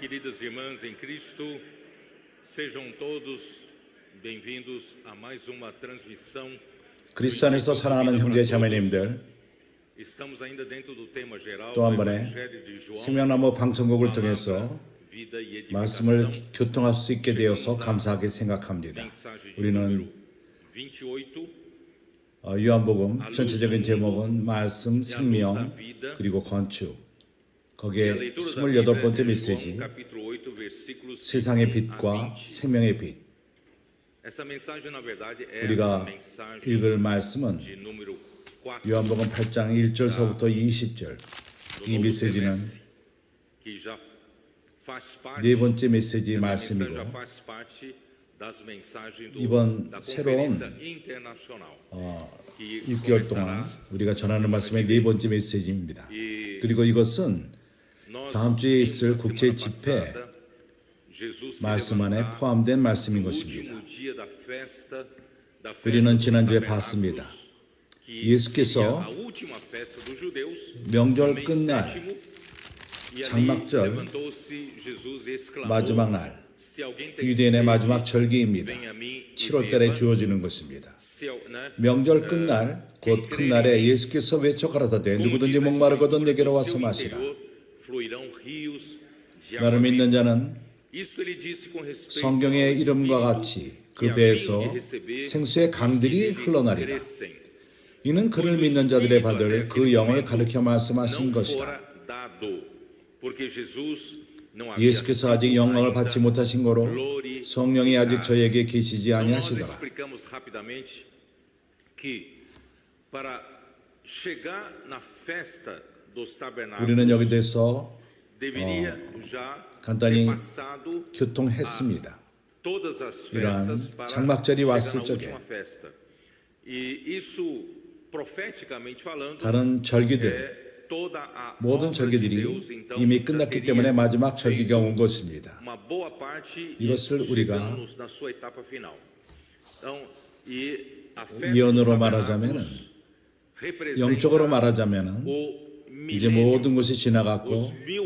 queridas irmãs em Cristo, sejam todos bem-vindos a mais uma transmissão. 그리스도 안에서 사랑하는 형제 자매님들, Estamos ainda dentro do tema geral 또 do 한 번에 Evangelho de João. 생명나무 방송국을 통해서 Vida e 말씀을 edificação. 교통할 수 있게 되어서 감사하게 생각합니다. Mensagem de 우리는 número 28. 요한복음 전체적인 제목은 말씀, 생명, 그리고 건축. 거기에 28번째 메시지, capítulo 8, versículos 세상의 빛과 생명의 빛. Essa mensagem, na verdade, é 우리가 a mensagem 읽을 말씀은 de número 4 요한복음 8장 1절서부터 20절. do 이 novo 메시지는 semestre, que já faz parte. 네 번째 메시지 essa mensagem 말씀이고 já faz parte das mensagens 이번 da 새로운 Conferência Internacional. que 6개월 começará 동안 우리가 전하는 말씀의 네 번째 메시지입니다. e 그리고 이것은 nós, 다음 주에 있을 na 국제 semana 집회 passada, Jesus se 말씀 안에 levantar 포함된 말씀인 no 것입니다. último dia da festa 우리는 dos 지난주에 tabernáculos, 봤습니다. que 예수께서 seria a última festa dos judeus, 명절 no mês 끝날, sétimo, e ali 장막절, levantou-se Jesus e exclamou, 마지막 날, se alguém tem 유대인의 sede, 마지막 절기입니다. venha a mim e 7월달에 beba. 주어지는 것입니다. Se, né, 명절 끝날, 곧 큰 날에 예수께서 외쳐 가라사대 como 누구든지 diz a 목마르거든 Escritura, 내게로 do 와서 seu 마시라. interior fluirão rios de água 나를 믿는 viva. 자는 Isto ele disse com respeito 성경의 ao 이름과 Espírito 같이 그 que 배에서 haviam de receber 생수의 os que 강들이 nele 흘러나리라. crescem. 이는 그를 믿는 자들의 받을 그 영을 가르쳐 말씀하신 Não 것이다. fora dado, porque Jesus não havia 예수께서 아직 sido 영광을 ainda 받지 못하신 거로 glorificado. 성령이 아직 저에게 계시지 Então, nós 아니하시더라. explicamos rapidamente que para chegar na festa dos 우리는 여기 tabernáculos 대해서 deveria já 간단히 ter passado 교통했습니다. todas as 이러한 festas para 장막절이 chegar 왔을 na 적에 última festa. E isso, profeticamente falando, 다른 절기들, é toda a 모든 obra de 절기들이 Deus, então, 이미 já 끝났기 teria 때문에 마지막 절기가 온 것입니다. uma boa parte 이것을 우리가 chegando na sua etapa final. Então, e a festa 예언으로 dos 말하자면은, tabernáculos representa 영적으로 말하자면은 o 이제 milênio 모든 것이 지나갔고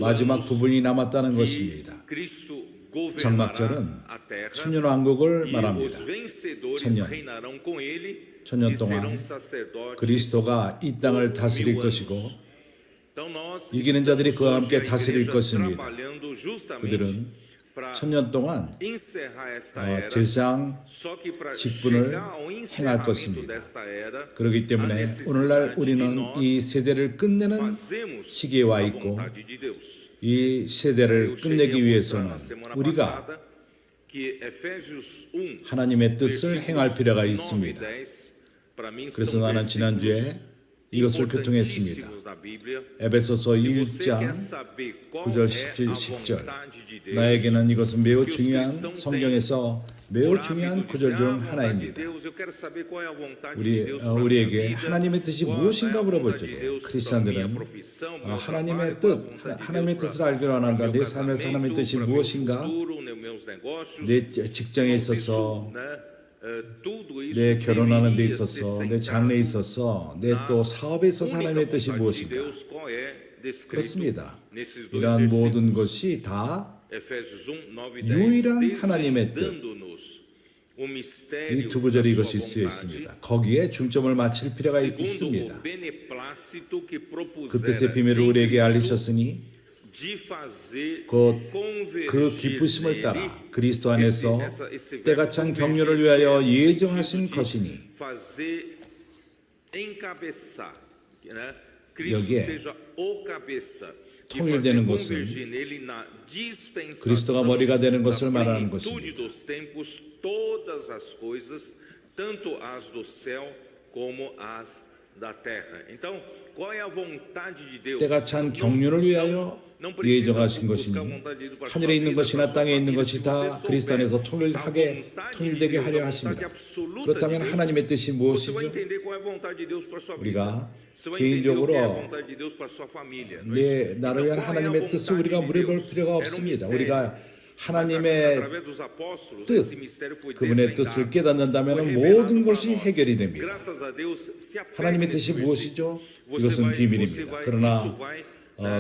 마지막 부분이 남았다는 것입니다. que Cristo governará 장막절은 a terra 천년왕국을 e 말합니다. os vencedores 천년. reinarão com ele 천년 e 동안 serão sacerdotes 그리스도가 이 땅을 다스릴 1000 것이고 anos. Então nós 이기는 자들이 그와 estamos 함께 hoje a 다스릴 igreja 것입니다. trabalhando justamente 그들은 para 천년 동안 encerrar esta era. 제사장 Só que para 직분을 chegar ao 행할 encerramento 것입니다. desta era, 그렇기 때문에 오늘날 우리는 이 세대를 끝내는 fazemos 시기에 와 a 있고 vontade de Deus. 이 세대를 Eu cheguei 끝내기 a mostrar 위해서는 na semana 우리가 passada que Efésios 1, 하나님의 뜻을 행할 필요가 9 e 있습니다. 10, para mim 그래서 são 나는 지난주에 versículos 이것을 교통했습니다. importantíssimos na Bíblia. 에베소서 Se você quer 1장 saber qual 9절, é a 10절. vontade de Deus, 나에게는 이것은 매우 중요한 성경에서 매우 중요한 구절 중 하나입니다. 우리에게 하나님의 뜻이 무엇인가 물어볼 적에 크리스찬들은 하나님의 뜻을 알기로 원한다. 내 삶에서 하나님의 뜻이 무엇인가? 내 직장에 있어서, 내 결혼하는 데 있어서, 내 장래에 있어서, 내 또 사업에 있어서 하나님의 뜻이 무엇인가? 그렇습니다. 이러한 모든 것이 다 유일한 하나님의 뜻, 이 두 구절에 이것이 쓰여 있습니다. 거기에 중점을 맞출 필요가 있습니다. 그 뜻의 비밀을 우리에게 알리셨으니 곧 그 기쁘심을 따라 그리스도 안에서 때가 찬 경륜을 위하여 예정하신 것이니 여기에 통일되는 것은 그리스도가 머리가 되는 것을 말하는 것입니다. 때가 찬 경륜을 위하여 예정하신 것이니 하늘에 있는 것이나 땅에 있는 것이 다 그리스도 안에서 통일되게 하려 하십니다. 그렇다면 하나님의 뜻이 무엇이죠? 우리가 개인적으로 나를 위한 하나님의 뜻을 우리가 물어볼 필요가 없습니다. 우리가 하나님의 뜻, 그분의 뜻을 깨닫는다면 모든 것이 해결이 됩니다. 하나님의 뜻이 무엇이죠? 이것은 비밀입니다. 그러나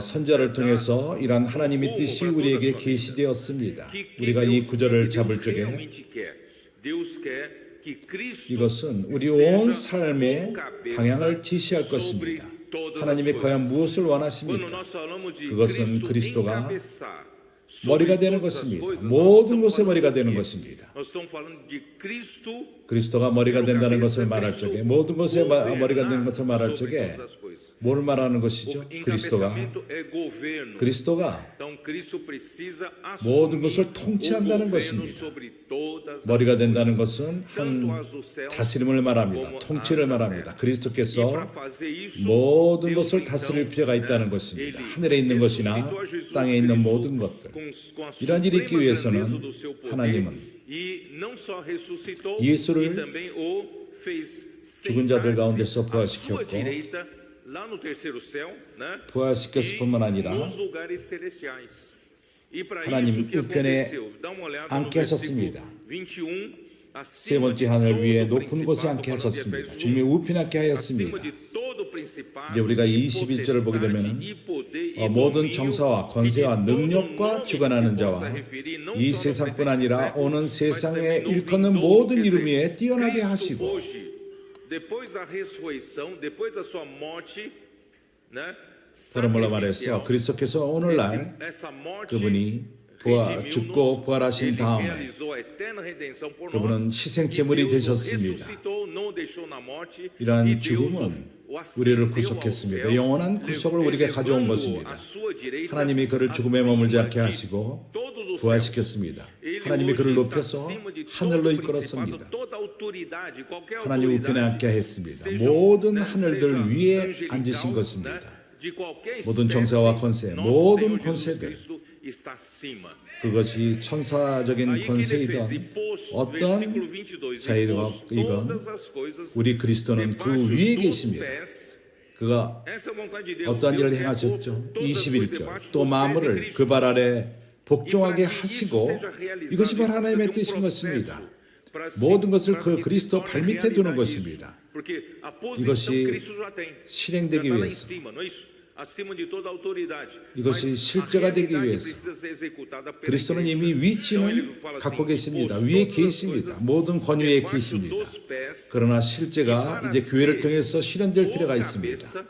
선자를 통해서 이러한 하나님의 뜻이 우리에게 계시되었습니다. 우리가 이 구절을 잡을 적에 이것은 우리 온 삶의 방향을 지시할 것입니다. 하나님이 과연 무엇을 원하십니까? 그것은 그리스도가 머리가 되는 것입니다. 모든 것의 머리가 되는 것입니다. 그리스도가 머리가 된다는 것을 말할 적에, 모든 것의 머리가 되는 것을 말할 적에 뭘 말하는 것이죠? 그리스도가 모든 것을 통치한다는 것입니다. 머리가 된다는 것은 한 다스림을 말합니다. 통치를 말합니다. 그리스도께서 모든 것을 다스릴 필요가 있다는 것입니다. 하늘에 있는 것이나 땅에 있는 모든 것들. 이런 일이 있기 위해서는 하나님은 예수를 죽은 자들 가운데서 부활시켰고, 부활시켰을 뿐만 아니라 하나님 우편에 앉게 하셨습니다. 세 번째 하늘 위에 높은 곳에 앉게 하셨습니다. 주님이 우편에 앉게 하였습니다. 이제 우리가 21절을 보게 되면 모든 정사와 권세와 능력과 주관하는 자와 이 세상뿐 아니라 오는 세상에 일컫는 모든 이름 위에 뛰어나게 하시고, 그러므로 말해서 그리스도께서 오늘날 그분이 죽고 부활하신 다음에 그분은 희생제물이 되셨습니다. 이러한 죽음은 우리를 구속했습니다. 영원한 구속을 우리에게 가져온 것입니다. 하나님이 그를 죽음에 머물지 않게 하시고 부활시켰습니다. 하나님이 그를 높여서 하늘로 이끌었습니다. 하나님 우편에 앉게 했습니다. 모든 하늘들 위에 앉으신 것입니다. 모든 정사와 권세, 모든 권세들, 그것이 천사적인 권세이든 어떤 자유이건 우리 그리스도는 그 위에 계십니다. 그가 어떠한 일을 행하셨죠? 21절 또 만물을 그 발 아래 복종하게 하시고, 이것이 바로 하나님의 뜻인 것입니다. 모든 것을 그 그리스도 발밑에 두는 것입니다. 이것이 실행되기 위해서, 이것이 실제가 되기 위해서 그리스도는 이미 위치는 갖고 계십니다. 위에 계십니다. 모든 권위에 계십니다. 그러나 실제가 이제 교회를 통해서 실현될 필요가 있습니다.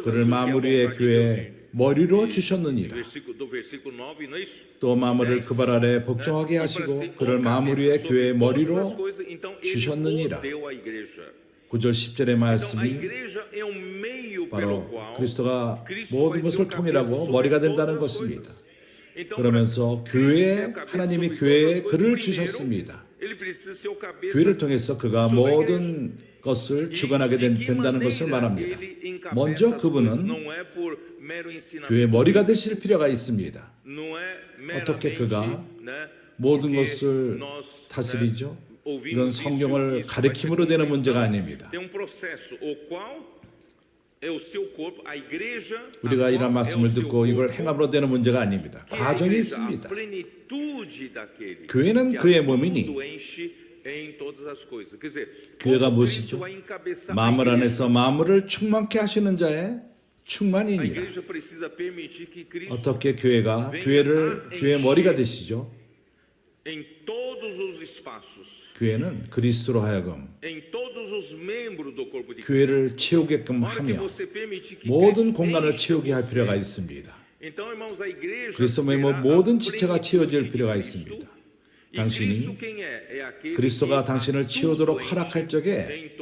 그를 마무리의 교회 머리로 주셨느니라. 또 마무리를 그 발 아래 복종하게 하시고 그를 마무리의 교회 머리로 주셨느니라. 9절 10절의 말씀이 바로 그리스도가 모든 것을 통일하고 머리가 된다는 것입니다. 그러면서 교회에, 하나님이 교회에 그를 주셨습니다. 교회를 통해서 그가 모든 것을 주관하게 된다는 것을 말합니다. 먼저 그분은 교회의 머리가 되실 필요가 있습니다. 어떻게 그가 모든 것을 다스리죠? 이건 성경을 가르침으로 되는 문제가 아닙니다. 우리가 이런 말씀을 듣고 이걸 행함으로 되는 문제가 아닙니다. 과정이 있습니다. 교회는 그의 몸이니, 교회가 무엇이죠? 만물 안에서 만물을 충만케 하시는 자의 충만이니라. 어떻게 교회가 교회의 머리가 되시죠? 교회는 그리스도로 하여금 교회를 채우게끔 하며 모든 공간을 채우게 할 필요가 있습니다. 그리스도의 모든 지체가 채워질 필요가 있습니다. 당신이 그리스도가 당신을 채우도록 허락할 적에,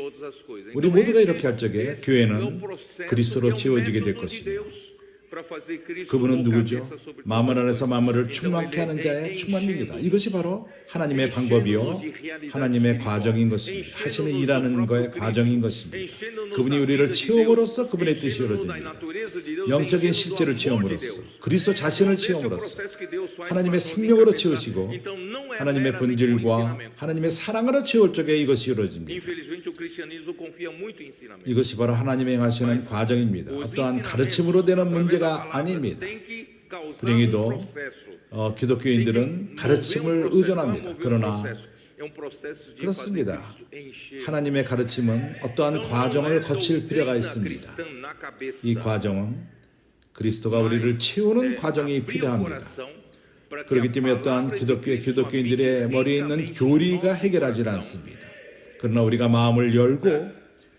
우리 모두가 이렇게 할 적에 교회는 그리스도로 채워지게 될 것입니다. 그분은 누구죠? 만물 안에서 만물을 충만케 하는 자의 충만입니다. 이것이 바로 하나님의 방법이요, 하나님의 과정인 것입니다. 하시는 일하는 거의 과정인 것입니다. 그분이 우리를 채움으로써 그분의 뜻이 이루어집니다. 영적인 실제를 채움으로써, 그리스도 자신을 채움으로써 하나님의 생명으로 채우시고 하나님의 본질과 하나님의 사랑으로 채울 적에 이것이 이루어집니다. 이것이 바로 하나님의 행하시는 과정입니다. 어떠한 가르침으로 되는 문제가 아닙니다. 불행히도 기독교인들은 가르침을 의존합니다. 그러나 그렇습니다. 하나님의 가르침은 어떠한 과정을 거칠 필요가 있습니다. 이 과정은 그리스도가 우리를 채우는 과정이 필요합니다. 그렇기 때문에 어떠한 기독교인들의 머리에 있는 교리가 해결하지 않습니다. 그러나 우리가 마음을 열고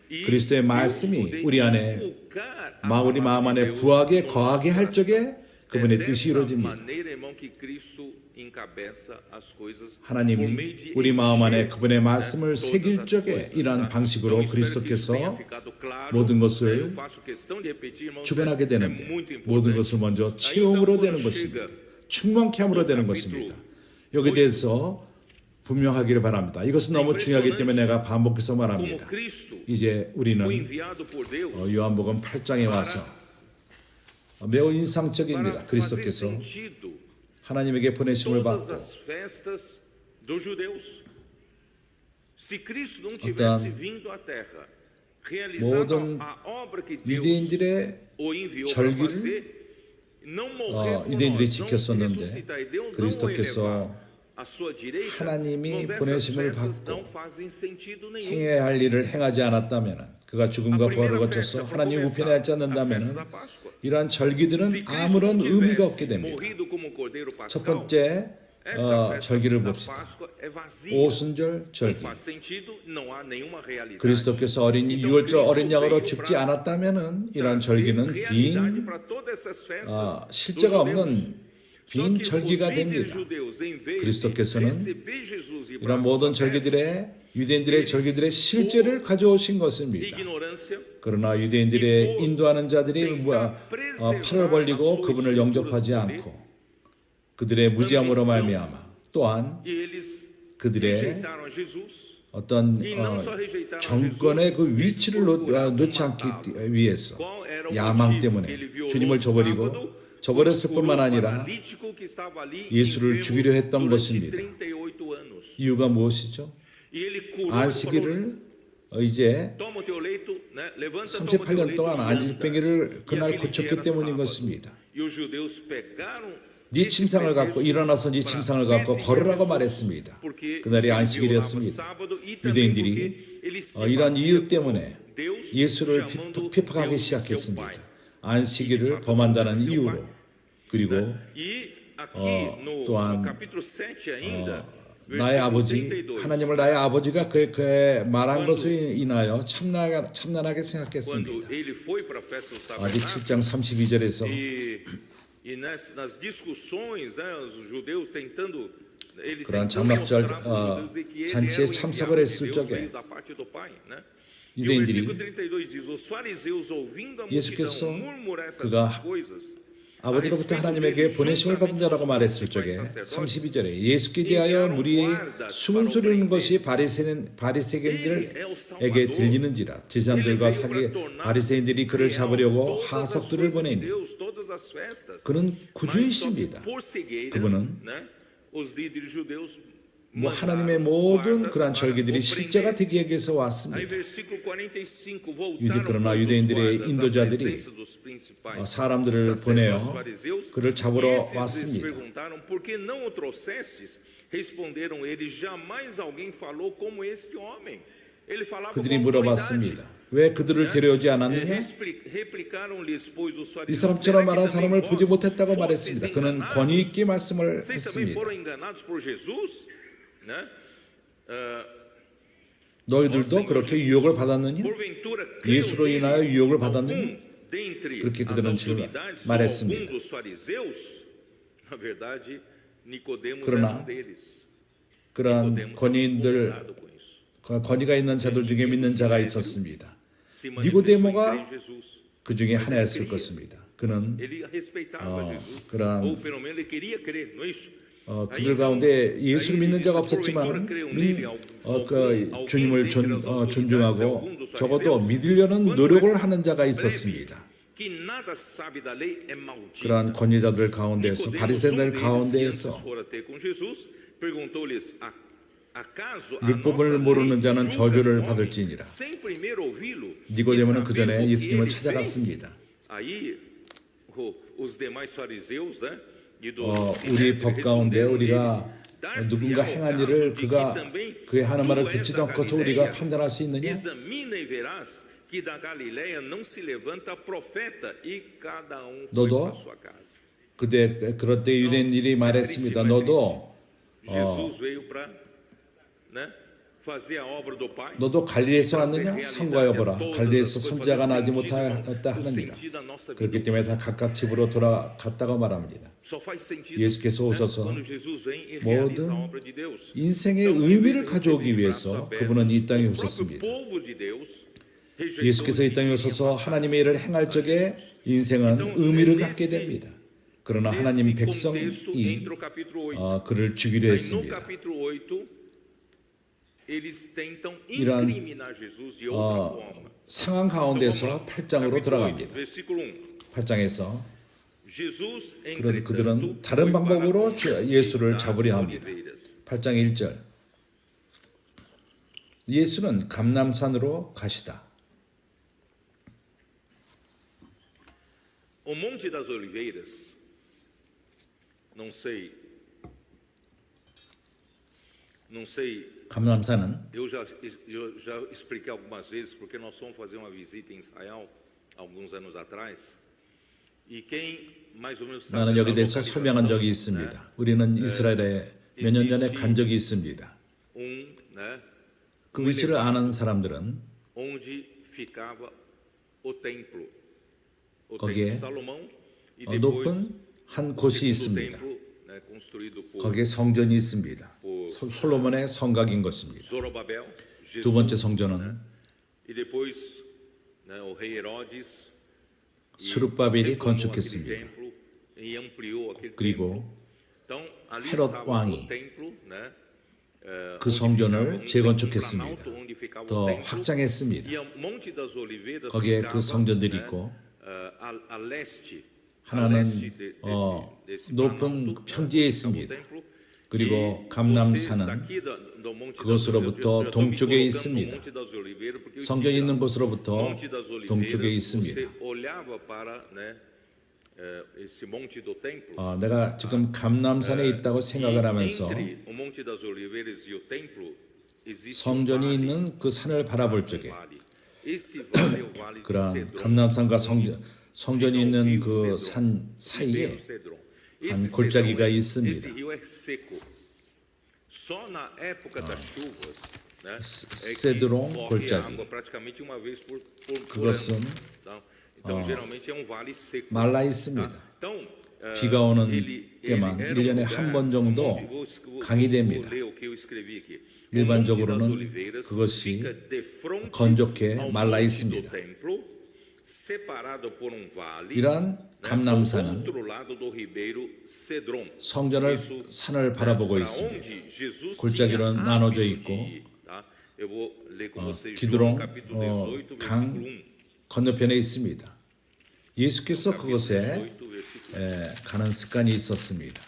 그리스도의 말씀이 우리 마음 안에 부하게 거하게 할 적에 그분의 뜻이 이루어집니다. 하나님이 우리 마음 안에 그분의 말씀을 새길 적에 이러한 방식으로 그리스도께서 모든 것을 주관하게 되는데 모든 것을 먼저 체험으로 되는 것입니다. 충만케 함으로 되는 것입니다. 여기에 대해서 분명하기를 바랍니다. 이것은 너무 중요하기 때문에 내가 반복해서 말합니다. 이제 우리는 요한복음 8장에 와서 매우 인상적입니다. 그리스도께서 하나님에게 보내심을 받고 어떠한 모든 유대인들의 절기를 유대인들이 지켰었는데 그리스도께서 하나님이 보내심을 받고 행해야 할 일을 행하지 않았다면 그가 죽음과 부활을 거쳐서 하나님 우편에 앉지 않는다면 이러한 절기들은 아무런 의미가 없게 됩니다. 첫 번째 절기를 봅시다. 오순절 절기. 그리스도께서 어린 유월절 어린 양으로 죽지 않았다면 이러한 절기는 빈 실제가 없는 빈 절기가 됩니다. 그리스도께서는 이런 모든 절기들의 유대인들의 절기들의 실제를 가져오신 것입니다. 그러나 유대인들의 인도하는 자들이 팔을 벌리고 그분을 영접하지 않고 그들의 무지함으로 말미암아 또한 그들의 어떤 정권의 그 위치를 놓지 않기 위해서 야망 때문에 주님을 저버렸을 뿐만 아니라 예수를 죽이려 했던 것입니다. 이유가 무엇이죠? 안식일을 이제 38년 동안 안식병기를 그날 고쳤기 때문인 것입니다. 네 침상을 갖고 일어나서 네 침상을 갖고 걸으라고 말했습니다. 그날이 안식일이었습니다. 유대인들이 이러한 이유 때문에 예수를 핍박하기 시작했습니다. 안식일을 범한다는 이유로. 그리고 또한 나의 아버지 하나님을 나의 아버지가 그의 말한 것에 인하여 참난하게 생각했습니다. 아직 7장 32절에서 그런 장막절 잔치에 참석을 했을 적에 유대인들이 예수께서 그가 아버지로부터 하나님에게 보내심을 받은 자라고 말했을 적에 32절에 예수께 대하여 무리의 숨을 소리는 것이 바리새인들에게 들리는지라 제사장들과 바리새인들이 그를 잡으려고 하석들을 보내니 그는 구주이십니다. 그분은 하나님의 모든 그러한 절기들이 실제가 되기 위해서 왔습니다. 그러나 유대인들의 인도자들이 사람들을 보내어 그를 잡으러 왔습니다. 그들이 물어봤습니다. 왜 그들을 데려오지 않았느냐? 이 사람처럼 말한 사람을 보지 못했다고 말했습니다. 그는 권위 있게 말씀을 했습니다. 너희들도 그렇게 유혹을 받았느냐? 예수로 인하여 유혹을 받았느냐? 그렇게 그들은 말했습니다. 그러나 그런 권위가 있는 자들 중에 믿는 자가 있었습니다. 니고데모가 그 중에 하나였을 것입니다. 그는 그러한 그들 가운데 예수를 믿는 자가 없었지만 주님을 존중하고 적어도 믿으려는 노력을 하는 자가 있었습니다. 그러한 권위자들 가운데에서 바리새인들 가운데에서 율법을 모르는 자는 저주를 받을지니라. 니고데모는 그 전에 예수님을 찾아갔습니다. 우리 법 가운데 우리가 누군가 행한 일을 그가 그의 하는 말을 듣지도 않고도 우리가 판단할 수 있느냐? Examina e verás que da Galileia não se levanta profeta e cada foi 너도 para sua casa. 그때 그럴 때 유대인들이 말했습니다. 너도 Jesus veio para, né, fazer a obra do Pai. 너도 갈릴리에서 왔느냐? 상고하여보라. 갈릴리에서 선지자가 나지 못하였다 하느니라. 그렇기 때문에 다 각각 집으로 돌아갔다고 말합니다. Só faz sentido, 예수께서 né, 오셔서 quando Jesus vem e realiza a 모든 obra de Deus. 인생의 의미를 가져오기 위해서 그분은 이 땅에 오셨습니다. 예수께서 이 땅에 오셔서 하나님의 일을 행할 적에 인생은 의미를 갖게 됩니다. 그러나 하나님 백성이 그를 죽이려 했습니다. 이러한 상황 가운데서 8장으로 들어갑니다. 8장에서 그들은 다른 방법으로 예수를 잡으려 합니다. 8장 1절 예수는 감람산으로 가시다. O Monte das Oliveiras, não sei, 감람산은 eu já expliquei algumas vezes, porque nós fomos fazer uma visita em Israel alguns anos atrás, e quem mais ou menos sabe 나는 여기 대해서 설명한 적이 있습니다. 우리는 이스라엘에 몇 년 전에 간 적이 있습니다. 그 위치를 아는 사람들은 onde ficava o templo. 거기에 높은 한 곳이 있습니다. 거기에 성전이 있습니다. 솔로몬의 성곽인 것입니다. 두 번째 성전은 스룹바벨이 건축했습니다. 그리고 헤롯 왕이 그 성전을 재건축했습니다. 더 확장했습니다. 거기에 그 성전들이 있고 하나는 높은 평지에 있습니다. 그리고 감람산은 그것으로부터 동쪽에 있습니다. 성전이 있는 곳으로부터 동쪽에 있습니다. 내가 지금 감람산에 있다고 생각을 하면서 성전이 있는 그 산을 바라볼 적에 그런 감람산과 성전이 있는 그 산 사이에 한 골짜기가 있습니다. 세드론 골짜기. 그것은 말라 있습니다. 비가 오는 때만 1년에 한 번 정도 강이 됩니다. 일반적으로는 그것이 건조해 말라 있습니다. 이러한 감람산은 성전을 산을 바라보고 있습니다. 골짜기로 나눠져 있고 기드론 강 건너편에 있습니다. 예수께서 그곳에 가는 습관이 있었습니다.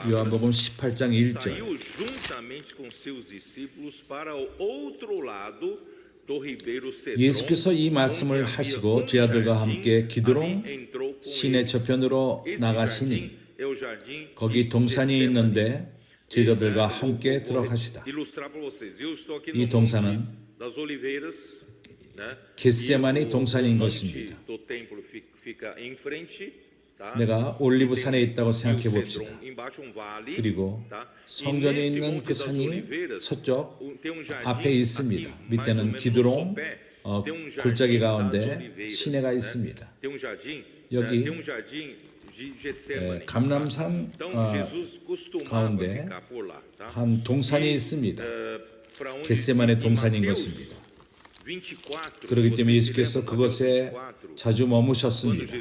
요한복음 18장 1절 예수께서 이 말씀을 하시고 제자들과 함께 기드론 시내 저편으로 나가시니 거기 동산이 있는데 제자들과 함께 들어가시다. 이 동산은 겟세마니 동산인 것입니다. 내가 올리브산에 있다고 생각해 봅시다. 그리고 성전에 있는 그 산이 서쪽 앞에 있습니다. 밑에는 기드론 골짜기 가운데 시내가 있습니다. 여기 감람산 가운데 한 동산이 있습니다. 겟세마네 동산인 것입니다. 그렇기 때문에 예수께서 그곳에 자주 머무셨습니다.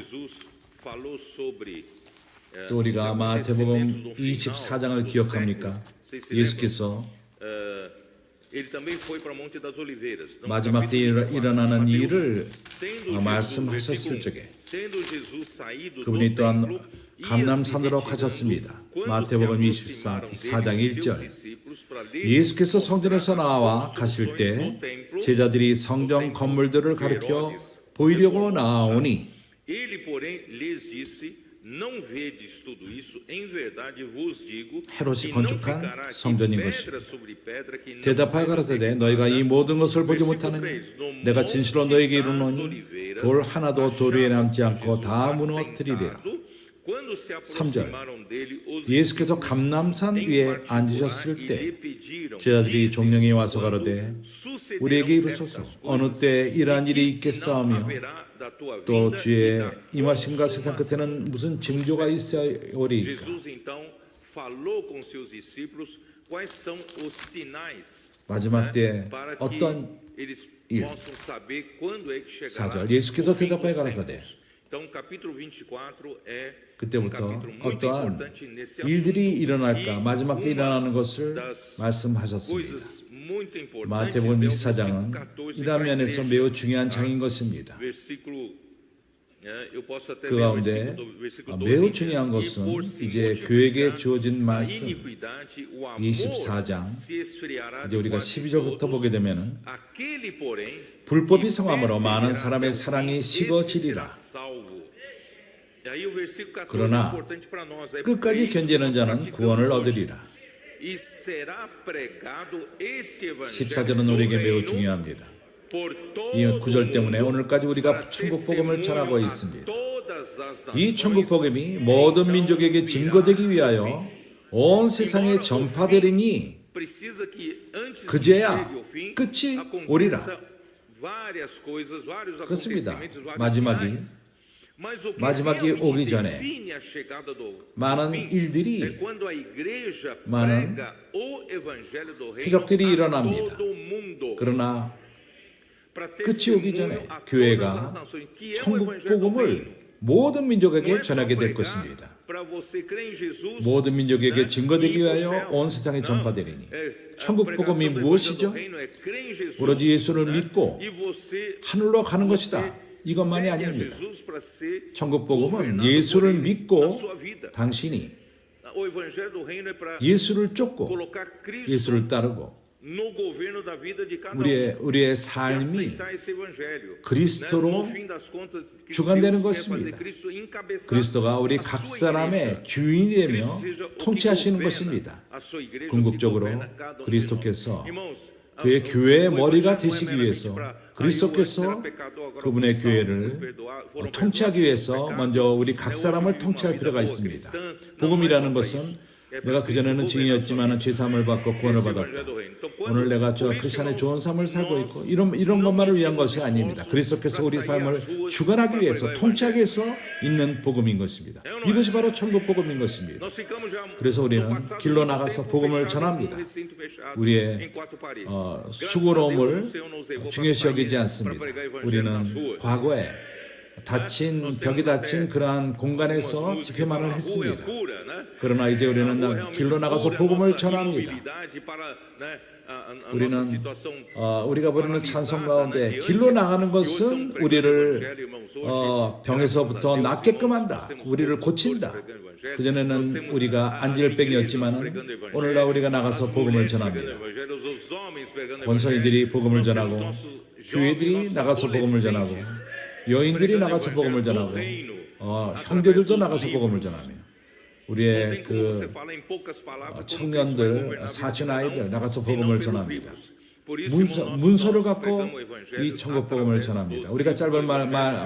또 우리가 마태복음 24장을 기억합니까? 예수께서 마지막 때 일어나는 일을 말씀하셨을 적에 그분이 또한 감람산으로 가셨습니다. 마태복음 24장 1절 예수께서 성전에서 나와 가실 때 제자들이 성전 건물들을 가리켜 보이려고 나아오니 Não vedes tudo isso? Em verdade vos digo, 헤롯이 que não 건축한 ficará aqui 성전인 pedra 것입니다. sobre pedra que não 대답하여 seja 가라사대 derribada. 너희가 이 모든 것을 보지 Versículo 못하느냐 3. No 내가 진실로 monte 너희에게 das 이르노니 oliveiras, 돌 하나도 돌 위에 남지 않고 Jesus 다 무너뜨리리라. assentado, quando se 3절 aproximaram dele, os 예수께서 discípulos 감람산 em 위에 particular 앉으셨을 e 때 lhe pediram, 제자들이 "Dize, 종령이 와서 quando 가로되 sucederão 우리에게 이르소서 estas 어느 coisas, 때 이러한 e 일이 que sinal 있겠사오며 haverá da tua 또 vinda e 주의 da 임하심과 세상 consumação?" 끝에는 무슨 징조가 있어오리이까. Jesus então falou com seus discípulos quais são os sinais, 마지막 때 para que 어떤 eles 일. possam saber quando é que chegará 4절 예수께서 o fim 대답하여 dos 가라사대 tempos. Então, capítulo 24 é 그때부터 capítulo muito 어떠한 importante nesse 일들이 assunto. 일어날까 E 마지막 때 uma 일어나는 것을 das 말씀하셨습니다. coisas muito importantes 마태복음 é o 24장은 versículo 14 이러한 para a 면에서 igreja. 매우 중요한 장인 것입니다. Versículo eu posso até 그 ler o 가운데 versículo 12 매우 em 중요한 diante. 것은 E por se 이제 multiplicar 교회에게 주어진 a 말씀 iniquidade, o amor 24장 se esfriará 이제 우리가 de parte de 12절부터 todos. 보게 되면은 Aquele, porém, 불법이 que 성함으로 많은 perseverar 사람의 até o 사랑이 fim, esse 식어지리라. será salvo. E aí o versículo 14 é 그러나 importante para nós. É 끝까지 isso que 견디는 nós 자는 praticamos 구원을 hoje. 얻으리라. E será pregado este evangelho 14절은 do 우리에게 매우 reino 중요합니다. por todo 이 o 9절 때문에 mundo 오늘까지 우리가 para 천국 복음을 전하고 testemunho a 있습니다. todas as 이 nações. 천국 복음이 모든 민족에게 증거되기 위하여 온 세상에 전파되리니 Precisa que antes 그제야 que chegue o fim, 끝이 aconteça 오리라. várias coisas, vários 그렇습니다. acontecimentos, vários 마지막이 sinais. Mas o que 마지막이 realmente 오기 전에 define a chegada do 많은 fim 일들이 é quando a igreja 많은 prega o evangelho do reino 폐격들이 a 일어납니다. todo o mundo. 그러나 Para 끝이 오기 전에 testemunho a todas as 교회가 nações, que é o 천국 evangelho do 복음을 reino. 모든 Não 민족에게 é só 전하게 될 pregar 것입니다. para você crer em Jesus, 모든 민족에게 né, 증거되기 e ir pro 위하여 céu. 온 세상에 Não, 전파되리니 é, a 천국 pregação 복음이 do evangelho 무엇이죠? do reino é crer em Jesus, 오로지 예수를 né, 믿고 e você 하늘로 가는 것이다. 이것만이 segue a 아닙니다. Jesus para ser 천국 복음은 governado 예수를 por ele 믿고 na sua vida. 당신이 O evangelho do reino é para 예수를 쫓고 colocar Cristo 예수를 따르고 no governo da vida de cada 우리의 e 삶이 aceitar esse evangelho. 그리스도로 No fim das contas, que 주관되는 Deus quer fazer 것입니다. Cristo encabeçar 그리스도가 우리 a 각 sua 사람의 igreja. 주인이 되며 Cristo seja o que 통치하시는 governa 것입니다. a sua igreja, o que 궁극적으로 governa cada um de 그리스도께서 nós. Irmãos, 그의 o 교회의 evangelho 머리가 não é 되시기 meramente 위해서 para, 그리스도께서 eu antes era pecador, agora 그분의 fui salvo, 교회를 fui perdoado, foram 통치하기 perdoados 위해서 pecados. 먼저 우리 각 사람을 통치할 필요가 있습니다. 복음이라는 것은 내가 그전에는 증인이었지만 죄사함을 받고 구원을 받았다. 오늘 내가 저 크리스천의 좋은 삶을 살고 있고 이런 것만을 위한 것이 아닙니다. 그리스도께서 우리 삶을 주관하기 위해서 통치하기 위해서 있는 복음인 것입니다. 이것이 바로 천국 복음인 것입니다. 그래서 우리는 길로 나가서 복음을 전합니다. 우리의 수고로움을 중요시 여기지 않습니다. 우리는 과거에 벽이 닫힌 그러한 공간에서 집회만을 했습니다. 그러나 이제 우리는 길로 나가서 복음을 전합니다. 우리는 우리가 부르는 찬송 가운데 길로 나가는 것은 우리를 병에서부터 낫게끔 한다. 우리를 고친다. 그전에는 우리가 안질병이었지만 오늘날 우리가 나가서 복음을 전합니다. 권성이들이 복음을 전하고 교회들이 나가서 복음을 전하고 여인들이 나가서 복음을 전하고 형제들도 나가서 복음을 전하며 우리의 청년들, 사춘 아이들 나가서 복음을 전합니다. 문서를 갖고 이 천국 복음을 전합니다. 우리가 짧은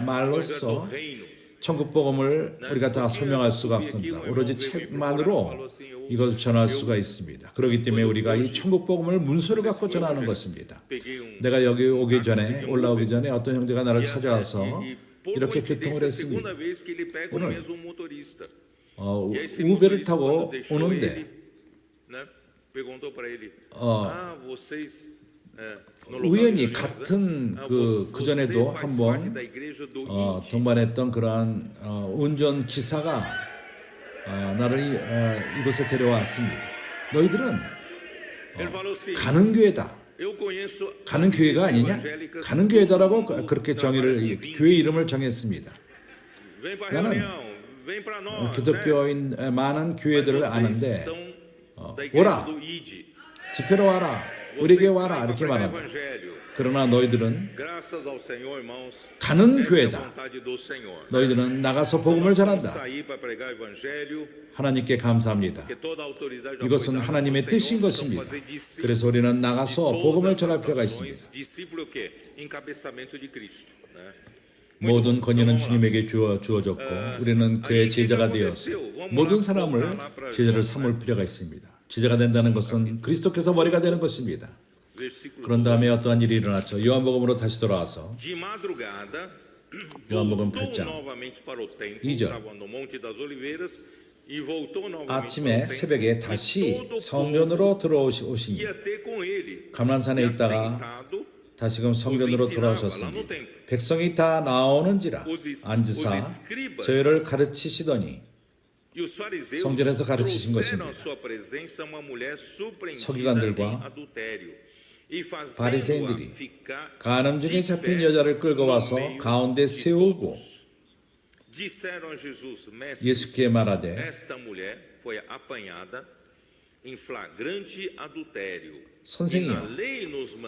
말로써 천국 복음을 우리가 다 설명할 수가 없습니다. 오로지 책만으로 이것을 전할 수가 있습니다. 그렇기 때문에 우리가 이 천국 복음을 문서를 갖고 전하는 것입니다. 내가 여기 올라오기 전에 어떤 형제가 나를 찾아와서 이렇게 교통을 했습니다. 오늘 우베를 타고 오는데 우연히 같은 그 전에도 한번 동반했던 그러한 운전 기사가 나를 이곳에 데려왔습니다. 너희들은 가는 교회다. 가는 교회가 아니냐? 가는 교회다라고 그렇게 교회 이름을 정했습니다. 나는 기독교인 많은 교회들을 아는데 오라 집회로 와라 우리에게 와라 이렇게 말한다. 그러나 너희들은 가는 교회다. 너희들은 나가서 복음을 전한다. 하나님께 감사합니다. 이것은 하나님의 뜻인 것입니다. 그래서 우리는 나가서 복음을 전할 필요가 있습니다. 모든 권위는 주님에게 주어졌고 우리는 그의 제자가 되어서 모든 사람을 제자를 삼을 필요가 있습니다. 제자가 된다는 것은 그리스도께서 머리가 되는 것입니다. 그런 다음에 어떠한 일이 일어났죠. 요한복음으로 다시 돌아와서 요한복음 8장 2절 아침에 새벽에 다시 성전으로 들어오시니 감람산에 있다가 다시금 성전으로 돌아오셨으니 백성이 다 나오는지라 앉으사 저희를 가르치시더니 성전에서 가르치신 것입니다. 서기관들과 바리새인들이 간음 중에 잡힌 여자를 끌고 와서 가운데 세우고 예수께 말하되 선생이여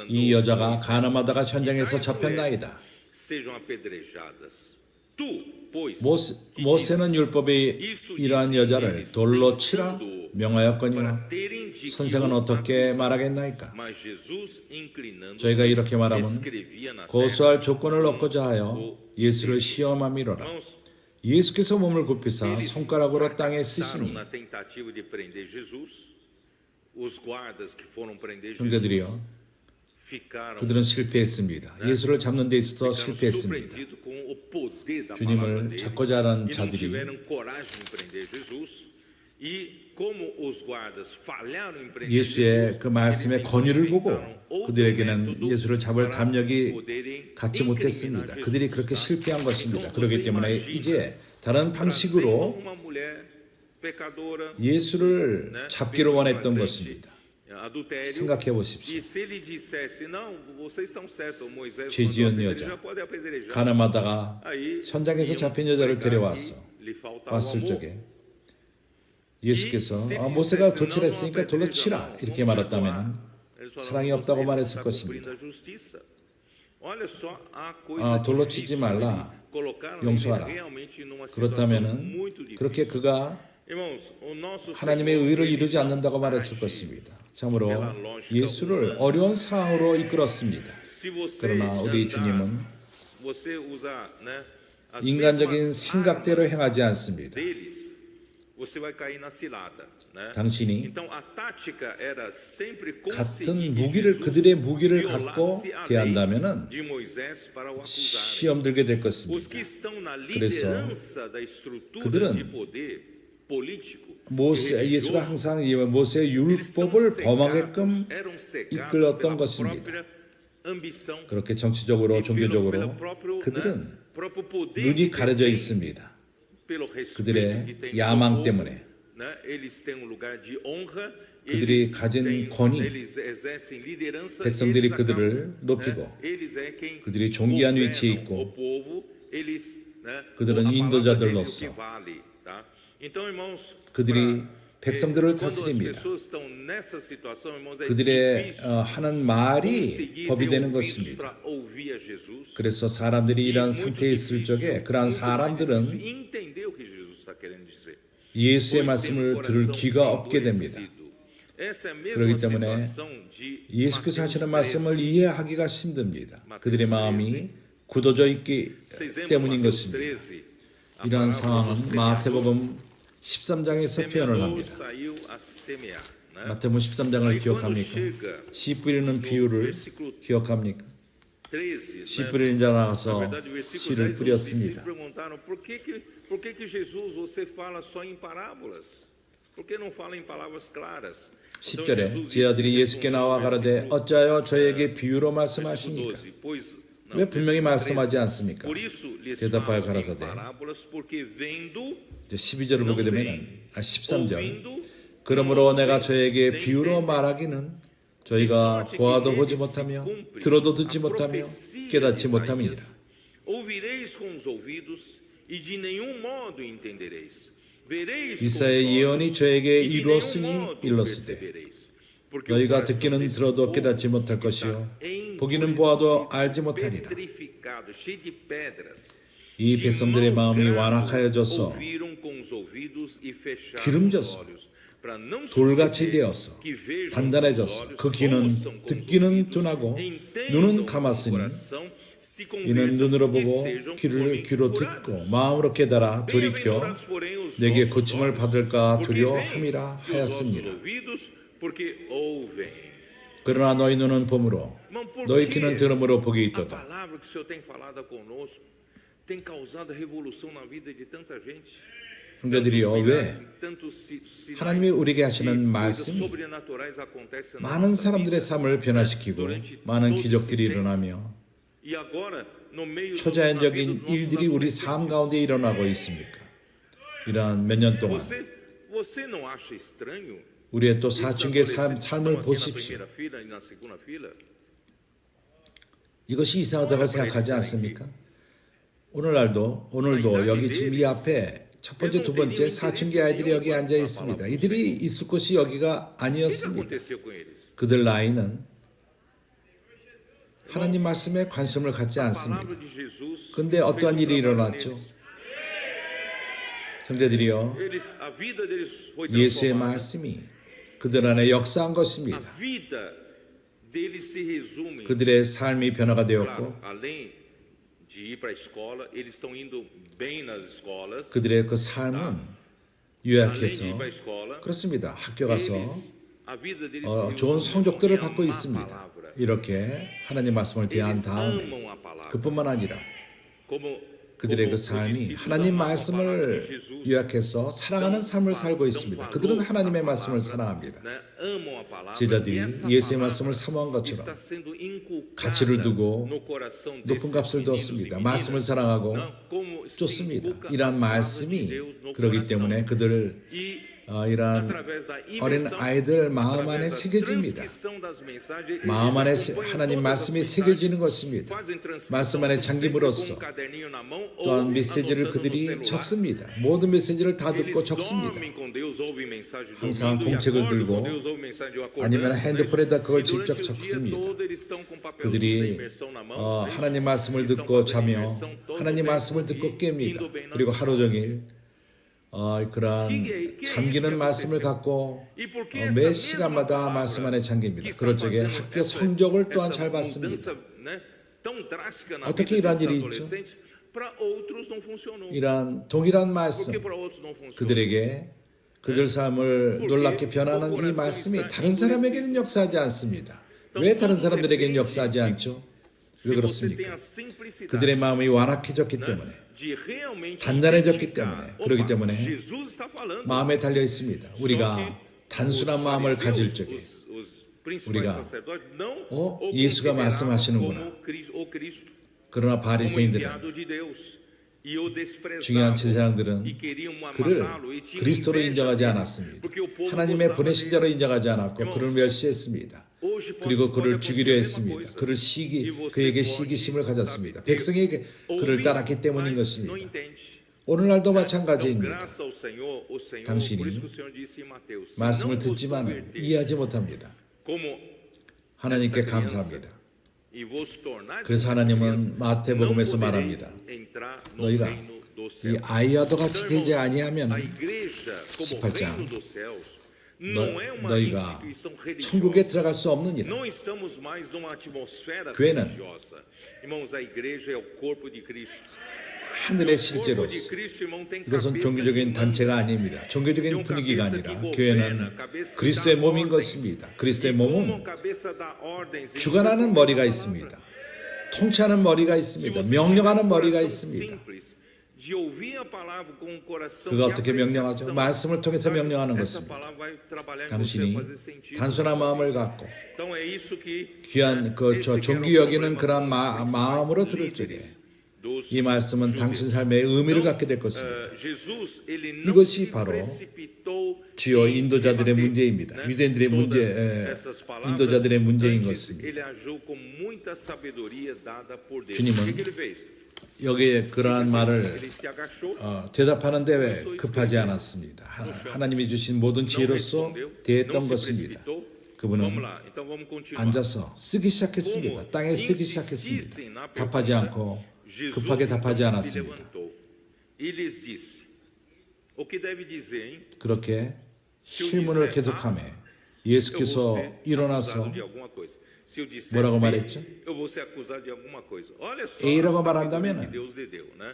이 여자가 간음하다가 현장에서 잡혔나이다. 모세는 율법에 이러한 여자를 돌로 치라 명하였거니와 선생은 어떻게 말하겠나이까? 저희가 이렇게 말하면 고소할 조건을 얻고자 하여 예수를 시험함이로라. 예수께서 몸을 굽히사 손가락으로 땅에 쓰시니 형제들이여 그들은 실패했습니다. 예수를 잡는 데 있어서 실패했습니다. 주님을 잡고자 하는 자들이 예수의 그 말씀의 권위를 보고 그들에게는 예수를 잡을 담력이 갖지 못했습니다. 그들이 그렇게 실패한 것입니다. 그렇기 때문에 이제 다른 방식으로 예수를 잡기로 원했던 것입니다. 생각해 보십시오. 죄 지은 여자, 간음하다가 현장에서 잡힌 여자를 데려왔을 적에 예수께서 모세가 도출했으니까 돌로 치라 이렇게 말했다면 사랑이 없다고 말했을 것입니다. 돌로 치지 말라, 용서하라. 그렇다면 그렇게 그가 하나님의 의를 이루지 않는다고 말했을 것입니다. 참으로 예수를 어려운 상황으로 이끌었습니다. 그러나 우리 주님은 인간적인 생각대로 행하지 않습니다. 당신이 같은 무기를 그들의 무기를 갖고 대한다면 시험 들게 될 것입니다. 그래서 그들은 예수가 항상 모세의 율법을 범하게끔 이끌었던 것입니다. 그렇게 정치적으로 종교적으로 그들은 눈이 가려져 있습니다. 그들의 야망 때문에 그들이 가진 권위, 백성들이 그들을 높이고 그들이 존귀한 위치에 있고 그들은 인도자들로서 그들이 백성들을 다스립니다. 그들의 하는 말이 법이 되는 것입니다. 그래서 사람들이 이러한 상태에 있을 적에 그러한 사람들은 예수의 말씀을 들을 귀가 없게 됩니다. 그렇기 때문에 예수께서 하시는 말씀을 이해하기가 힘듭니다. 그들의 마음이 굳어져 있기 때문인 것입니다. 이러한 상황은 마태복음 13장에서 표현을 합니다. 마태복음 13장을 기억합니까? 씨 뿌리는 비유를 기억합니까? 씨 뿌리는 자 나가서 씨를 뿌렸습니다. 10절에 제자들이 예수께 나와 가로되 어찌하여 저에게 비유로 말씀하시니까? 왜 분명히 말씀하지 않습니까? 대답하여 가라사대 12절을 보게 되면 13절 그러므로 내가 저에게 비유로 말하기는 저희가 보아도 보지 못하며 들어도 듣지 못하며 깨닫지 못함이니라. 이사야의 예언이 저에게 이루었으니 일렀으되 너희가 듣기는 들어도 깨닫지 못할 것이요 보기는 보아도 알지 못하리라. 이 백성들의 마음이 완악하여져서 기름져서 돌같이 되어서 단단해져서 그 귀는 듣기는 둔하고 눈은 감았으니 이는 눈으로 보고 귀로 듣고 마음으로 깨달아 돌이켜 내게 고침을 받을까 두려워함이라 하였습니다. 그러나 너희 눈은 봄으로 너희 귀는 들음으로 복이 있도다. 형제들이여, 왜 하나님이 우리에게 하시는 말씀이 많은 사람들의 삶을 변화시키고 많은 기적들이 일어나며 초자연적인 일들이 우리 삶 가운데 일어나고 있습니까? 이러한 몇 년 동안 우리의 또 사춘기의 삶을 보십시오. 이것이 이상하다고 생각하지 않습니까? 오늘도 여기 지금 이 앞에 첫 번째, 두 번째 사춘기 아이들이 여기 앉아 있습니다. 이들이 있을 곳이 여기가 아니었습니다. 그들 나이는 하나님 말씀에 관심을 갖지 않습니다. 그런데 어떠한 일이 일어났죠? 형제들이여, 예수의 말씀이 그들 안에 역사한 것입니다. 그들의 삶이 변화가 되었고 그들의 그 삶은 요약해서 그렇습니다. 학교 가서 좋은 성적들을 받고 있습니다. 이렇게 하나님 말씀을 대한 다음에 그뿐만 아니라 그들의 그 삶이 하나님 말씀을 요약해서 사랑하는 삶을 살고 있습니다. 그들은 하나님의 말씀을 사랑합니다. 제자들이 예수의 말씀을 사모한 것처럼 가치를 두고 높은 값을 두었습니다. 말씀을 사랑하고 쫓습니다. 이러한 말씀이 그렇기 때문에 그들 이러한 어린 아이들 마음 안에 새겨집니다. 마음 안에 하나님 말씀이 새겨지는 것입니다. 말씀 안에 잠김으로써 또한 메시지를 그들이 적습니다. 모든 메시지를 다 듣고 적습니다. 항상 공책을 들고 아니면 핸드폰에다 그걸 직접 적습니다. 그들이 하나님 말씀을 듣고 자며 하나님 말씀을 듣고 깹니다. 그리고 하루 종일 그러한 잠기는 말씀을 갖고 매 시간마다 말씀 안에 잠깁니다. 그럴 적에 학교 성적을 또한 잘 받습니다. 어떻게 이러한 일이 있죠? 이러한 동일한 말씀, 그들에게 그들 삶을 놀랍게 변하는 이 말씀이 다른 사람에게는 역사하지 않습니다. 왜 다른 사람들에게는 역사하지 않죠? 왜 그렇습니까? 그들의 마음이 완악해졌기 때문에, 단단해졌기 때문에, 그렇기 때문에 마음에 달려 있습니다. 우리가 단순한 마음을 가질 적에 우리가 예수가 말씀하시는구나. 그러나 바리새인들은, 중요한 제사장들은 그를 그리스도로 인정하지 않았습니다. 하나님의 보내신 자로 인정하지 않았고 그를 멸시했습니다. 그리고 그를 죽이려 했습니다. 그에게 시기심을 가졌습니다. 백성에게 그를 따랐기 때문인 것입니다. 오늘날도 마찬가지입니다. 당신이 말씀을 듣지만 이해하지 못합니다. 하나님께 감사합니다. 그래서 하나님은 마태복음에서 말합니다. 너희가 이 아이와도 같이 되지 아니하면 18장 너희가 천국에 들어갈 수 없느니라. 교회는 하늘의 실제로서, 이것은 종교적인 단체가 아닙니다. 종교적인 분위기가 아니라 교회는 그리스도의 몸인 것입니다. 그리스도의 몸은 주관하는 머리가 있습니다. 통치하는 머리가 있습니다. 명령하는 머리가 있습니다. 그가 어떻게 명령하죠? 말씀을 통해서 명령하는 것입니다. 당신이 단순한 마음을 갖고 귀한 존귀 여기는 그런 마음으로 들을 적에 이 말씀은 당신 삶에 의미를 갖게 될 것입니다. 이것이 바로 주요 인도자들의 문제입니다. 유대인들의 문제, 인도자들의 문제인 것입니다. 주님은 여기에 그러한 말을 대답하는데 왜 급하지 않았습니다. 하나님이 주신 모든 지혜로서 대했던 것입니다. 그분은 Vamos lá, então vamos continuar. 앉아서 쓰기 시작했습니다. 땅에 쓰기 시작했습니다. 답하지 않고 급하게 Jesus 답하지 então se 않았습니다. levantou e lhes disse: O que deve dizer, hein? 그렇게 실문을 계속하며 예수께서 Eu vou ser 일어나서 acusado de alguma coisa. Se eu disser 뭐라고 B, 말했죠? eu vou ser acusado de alguma coisa. Olha só A라고 a sabedoria 말한다면은 que Deus lhe deu, né?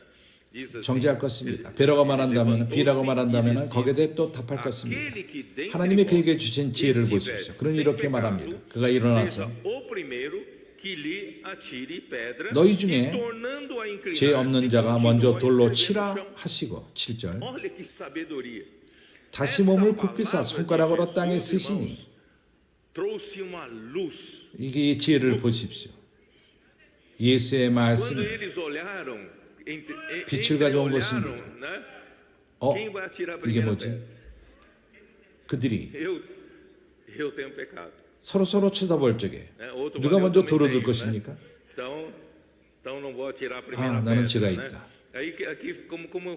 Diz assim, 정죄할 것입니다. B라고 말한다면, B라고 말한다면 거기에 대해 또 답할 것입니다. 하나님이 그에게 주신 지혜를 보십시오. 그는 이렇게 말합니다. 그가 일어나서 너희 중에 죄 없는 자가 먼저 돌로 치라 하시고 7절 다시 몸을 굽히사 손가락으로 땅에 쓰시니 이게 지혜를 보십시오. 예수의 말씀이 빛을 가져온 것입니다. 이게 뭐지? 그들이 서로 쳐다볼 적에 누가 먼저 돌을 들 것입니까? 아, 나는 죄가 있다.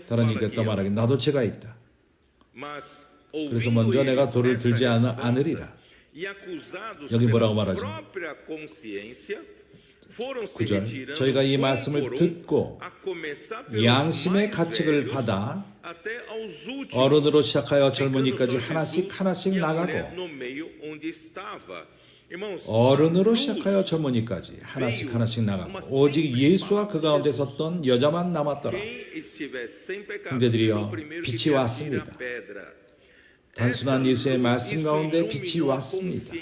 다른 얘기가 또 말하기 나도 죄가 있다. 그래서 먼저 내가 돌을 들지 않으리라. 여기 뭐라고 말하죠? 9절 저희가 이 말씀을 듣고 양심의 가책을 받아 어른으로 시작하여 젊은이까지 하나씩 나가고 어른으로 시작하여 젊은이까지 하나씩 나가고 오직 예수와 그 가운데 섰던 여자만 남았더라. 형제들이여 빛이 왔습니다. 단순한 예수의 말씀 가운데 빛이 왔습니다.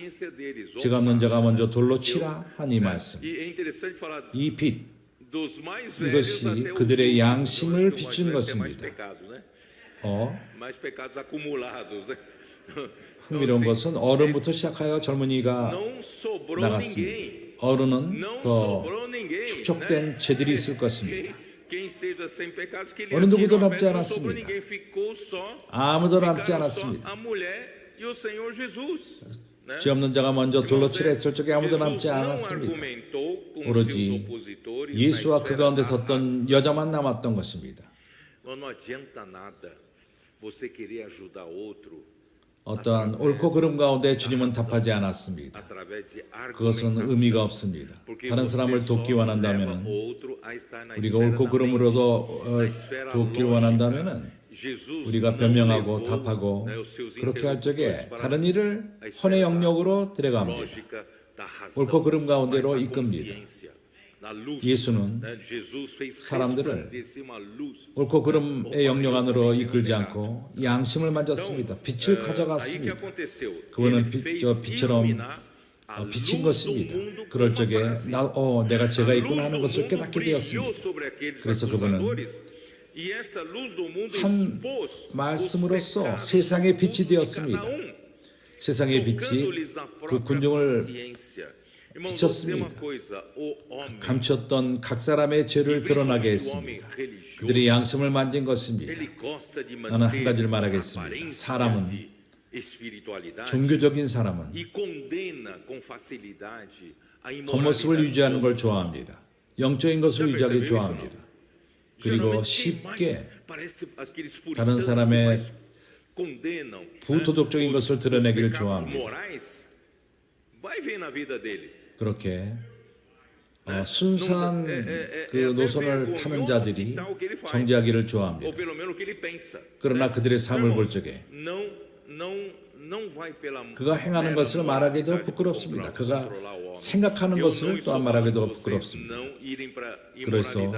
죄 없는 자가 먼저 돌로 치라 하니 말씀. 이 빛, 이것이 그들의 양심을 비춘 것입니다. 흥미로운 것은 어른부터 시작하여 젊은이가 나갔습니다. 어른은 더 축적된 죄들이 있을 것입니다. 어느 누구도 남지 않았습니다. 아무도 남지 않았습니다. 죄 없는 자가 먼저 돌로 치라 했을 적에 아무도 남지 않았습니다. 오로지 예수와 그 가운데 섰던 여자만 남았던 것입니다. 어떠한 옳고 그름 가운데 주님은 답하지 않았습니다. 그것은 의미가 없습니다. 다른 사람을 돕기 원한다면 우리가 옳고 그름으로도 돕기를 원한다면 우리가 변명하고 답하고 그렇게 할 적에 다른 일을 헌의 영역으로 들어갑니다. 옳고 그름 가운데로 이끕니다. 예수는 사람들을 옳고 그름의 영역 안으로 이끌지 않고 양심을 만졌습니다. 빛을 가져갔습니다. 그분은 빛처럼 비친 것입니다. 그럴 적에 내가 죄가 있구나 하는 것을 깨닫게 되었습니다. 그래서 그분은 한 말씀으로써 세상의 빛이 되었습니다. 세상의 빛이 그 군중을 비쳤습니다. 감췄던 각 사람의 죄를 드러나게 했습니다. 그들의 양심을 만진 것입니다. 나는 한 가지를 말하겠습니다. 사람은 종교적인 사람은 겉모습을 유지하는 걸 좋아합니다. 영적인 것을 유지하기 좋아합니다. 그리고 쉽게 다른 사람의 부도덕적인 것을 드러내기를 좋아합니다. 그렇게 순수한 그 노선을 타는 자들이 정죄하기를 좋아합니다. 그러나 그들의 삶을 볼 적에 그가 행하는 것을 말하기도 부끄럽습니다. 그가 생각하는 것을 또한 말하기도 부끄럽습니다. 그래서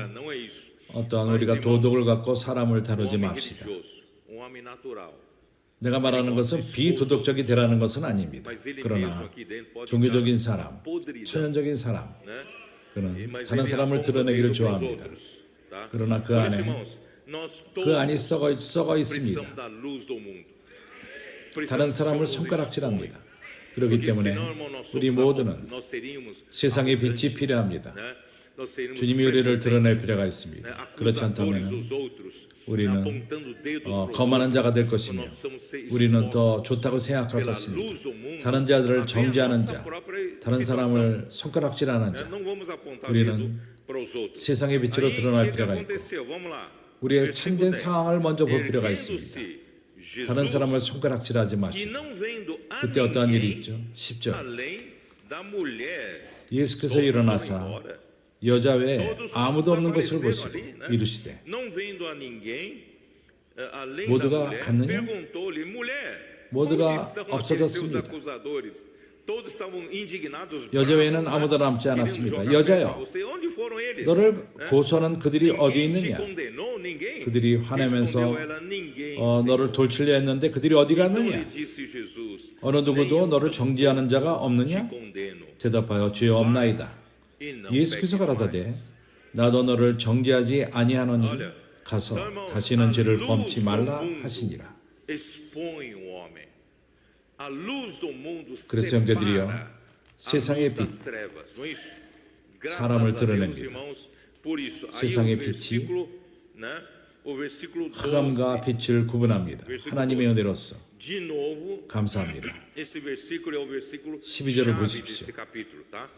어떠한 우리가 도덕을 갖고 사람을 다루지 맙시다. 내가 말하는 것은 비도덕적이 되라는 것은 아닙니다. 그러나 종교적인 사람, 천연적인 사람, 그는 다른 사람을 드러내기를 좋아합니다. 그러나 그 안이 썩어 있습니다. 다른 사람을 손가락질합니다. 그렇기 때문에 우리 모두는 세상의 빛이 필요합니다. 주님이 우리를 드러낼 필요가 있습니다. 그렇지 않다면 우리는 거만한 자가 될 것이며 우리는 더 좋다고 생각할 것입니다. 다른 자들을 정죄하는 자, 다른 사람을 손가락질하는 자, 우리는 세상의 빛으로 드러날 필요가 있고 우리의 참된 상황을 먼저 볼 필요가 있습니다. 다른 사람을 손가락질하지 que 마시고. não vendo a 그때 어떠한 일이 ninguém 있죠? 10절. além da mulher, 예수께서 todos foram 일어나사 embora. 여자 외에 Todos 아무도 없는 것을 desapareceram 보시고 ali, né? 이르시되 Não vendo a ninguém além da 모두가 mulher, 갔느냐? perguntou-lhe, mulher, 모두가 onde estão aqueles seus 없어졌습니다. acusadores? Todos estavam indignados. 여자 외에는 bravos, 아무도 남지 querendo 않았습니다. jogar 여자여, pedra a você. Onde foram eles? 너를 Né? 고소하는 그들이 어디 Ninguém te 있느냐? condenou, ninguém. 그들이 화내면서 Respondeu ela, ninguém, 너를 돌치려 했는데 그들이 어디 Então 갔느냐? lhe disse Jesus, 어느 누구도 nenhum 너를 정죄하는 자가 te 없느냐? condeno. 대답하여 주여 없나이다. E não 예수께서 peques 가라사대 mais. 나도 너를 정죄하지 아니하노니 가서 Então, irmãos, 다시는 a 죄를 luz 범치 do 말라 mundo 하시니라. expõe o homem. A luz do mundo 그래서 형제들이여, separa a 세상의 luz 빛, das trevas, não é isso? Graças 사람을 a Deus, 드러냅니다. irmãos, por isso. Aí 세상의 o 빛이 versículo, né? O versículo 12, 흑암과 빛을 구분합니다. 하나님의 은혜로서 de novo, 감사합니다. esse versículo é o versículo 12절을 chave 보십시오. desse capítulo, tá?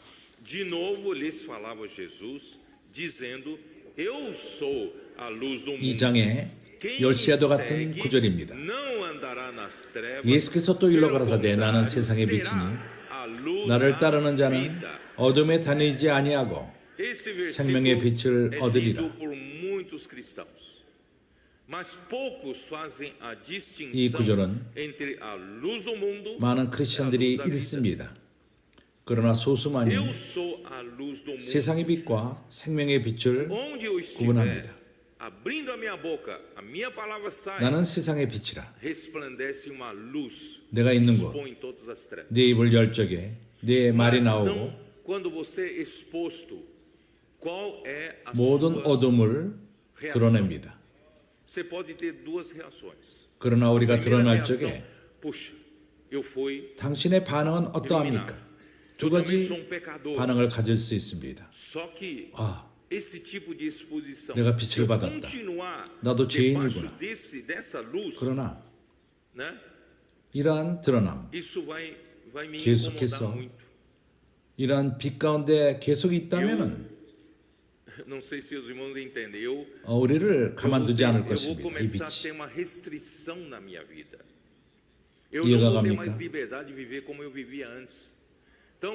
De novo lhes falava Jesus, dizendo: Eu sou a luz do 이 mundo. 장에 Quem 열쇠와도 me 같은 segue 구절입니다. não andará nas trevas, 예수께서 또 일러 pelo 가라사대 나는 contrário, 세상의 terá 빛이니 a luz 나를 da 따르는 자는 vida. 어둠에 다니지 아니하고 Esse 생명의 versículo 빛을 é 얻으리라. lido por muitos cristãos. Mas poucos fazem a 이 distinção 구절은 entre a luz do mundo 많은 e a 크리스천들이 luz da vida. 읽습니다. 그러나 소수만이 Eu sou a luz do mundo. 세상의 빛과 생명의 빛을 Onde eu 구분합니다. estiver, abrindo a minha boca, a minha palavra sai, 나는 세상의 빛이라. resplandece uma luz, 내가 있는 곳, expõe todas as trevas. 내 입을 열 적에 내 말이 Mas 나오고 então, quando você é exposto, qual é a 모든 sua 어둠을 드러냅니다. Você pode ter duas reações. 그러나 우리가 A primeira 드러날 reação, 적에 puxa, eu fui 당신의 반응은 어떠합니까? 두 eu também 가지 sou um pecador. 반응을 가질 수 있습니다. Só que 아, esse tipo de exposição, 내가 se 빛을 eu 받았다. continuar 나도 debaixo 죄인이구나. dessa luz, 그러나 né? 이러한 드러남, Isso vai me 계속해서 incomodar muito. 이러한 빛 가운데 계속 있다면은 Não sei se os irmãos entendem. Eu 우리를 가만두지 않을 eu vou 것입니다. 이 começar a 빛이. ter uma restrição na minha vida. Eu 이해가 não vou ter 갑니까? mais liberdade de viver como eu vivia antes. Então,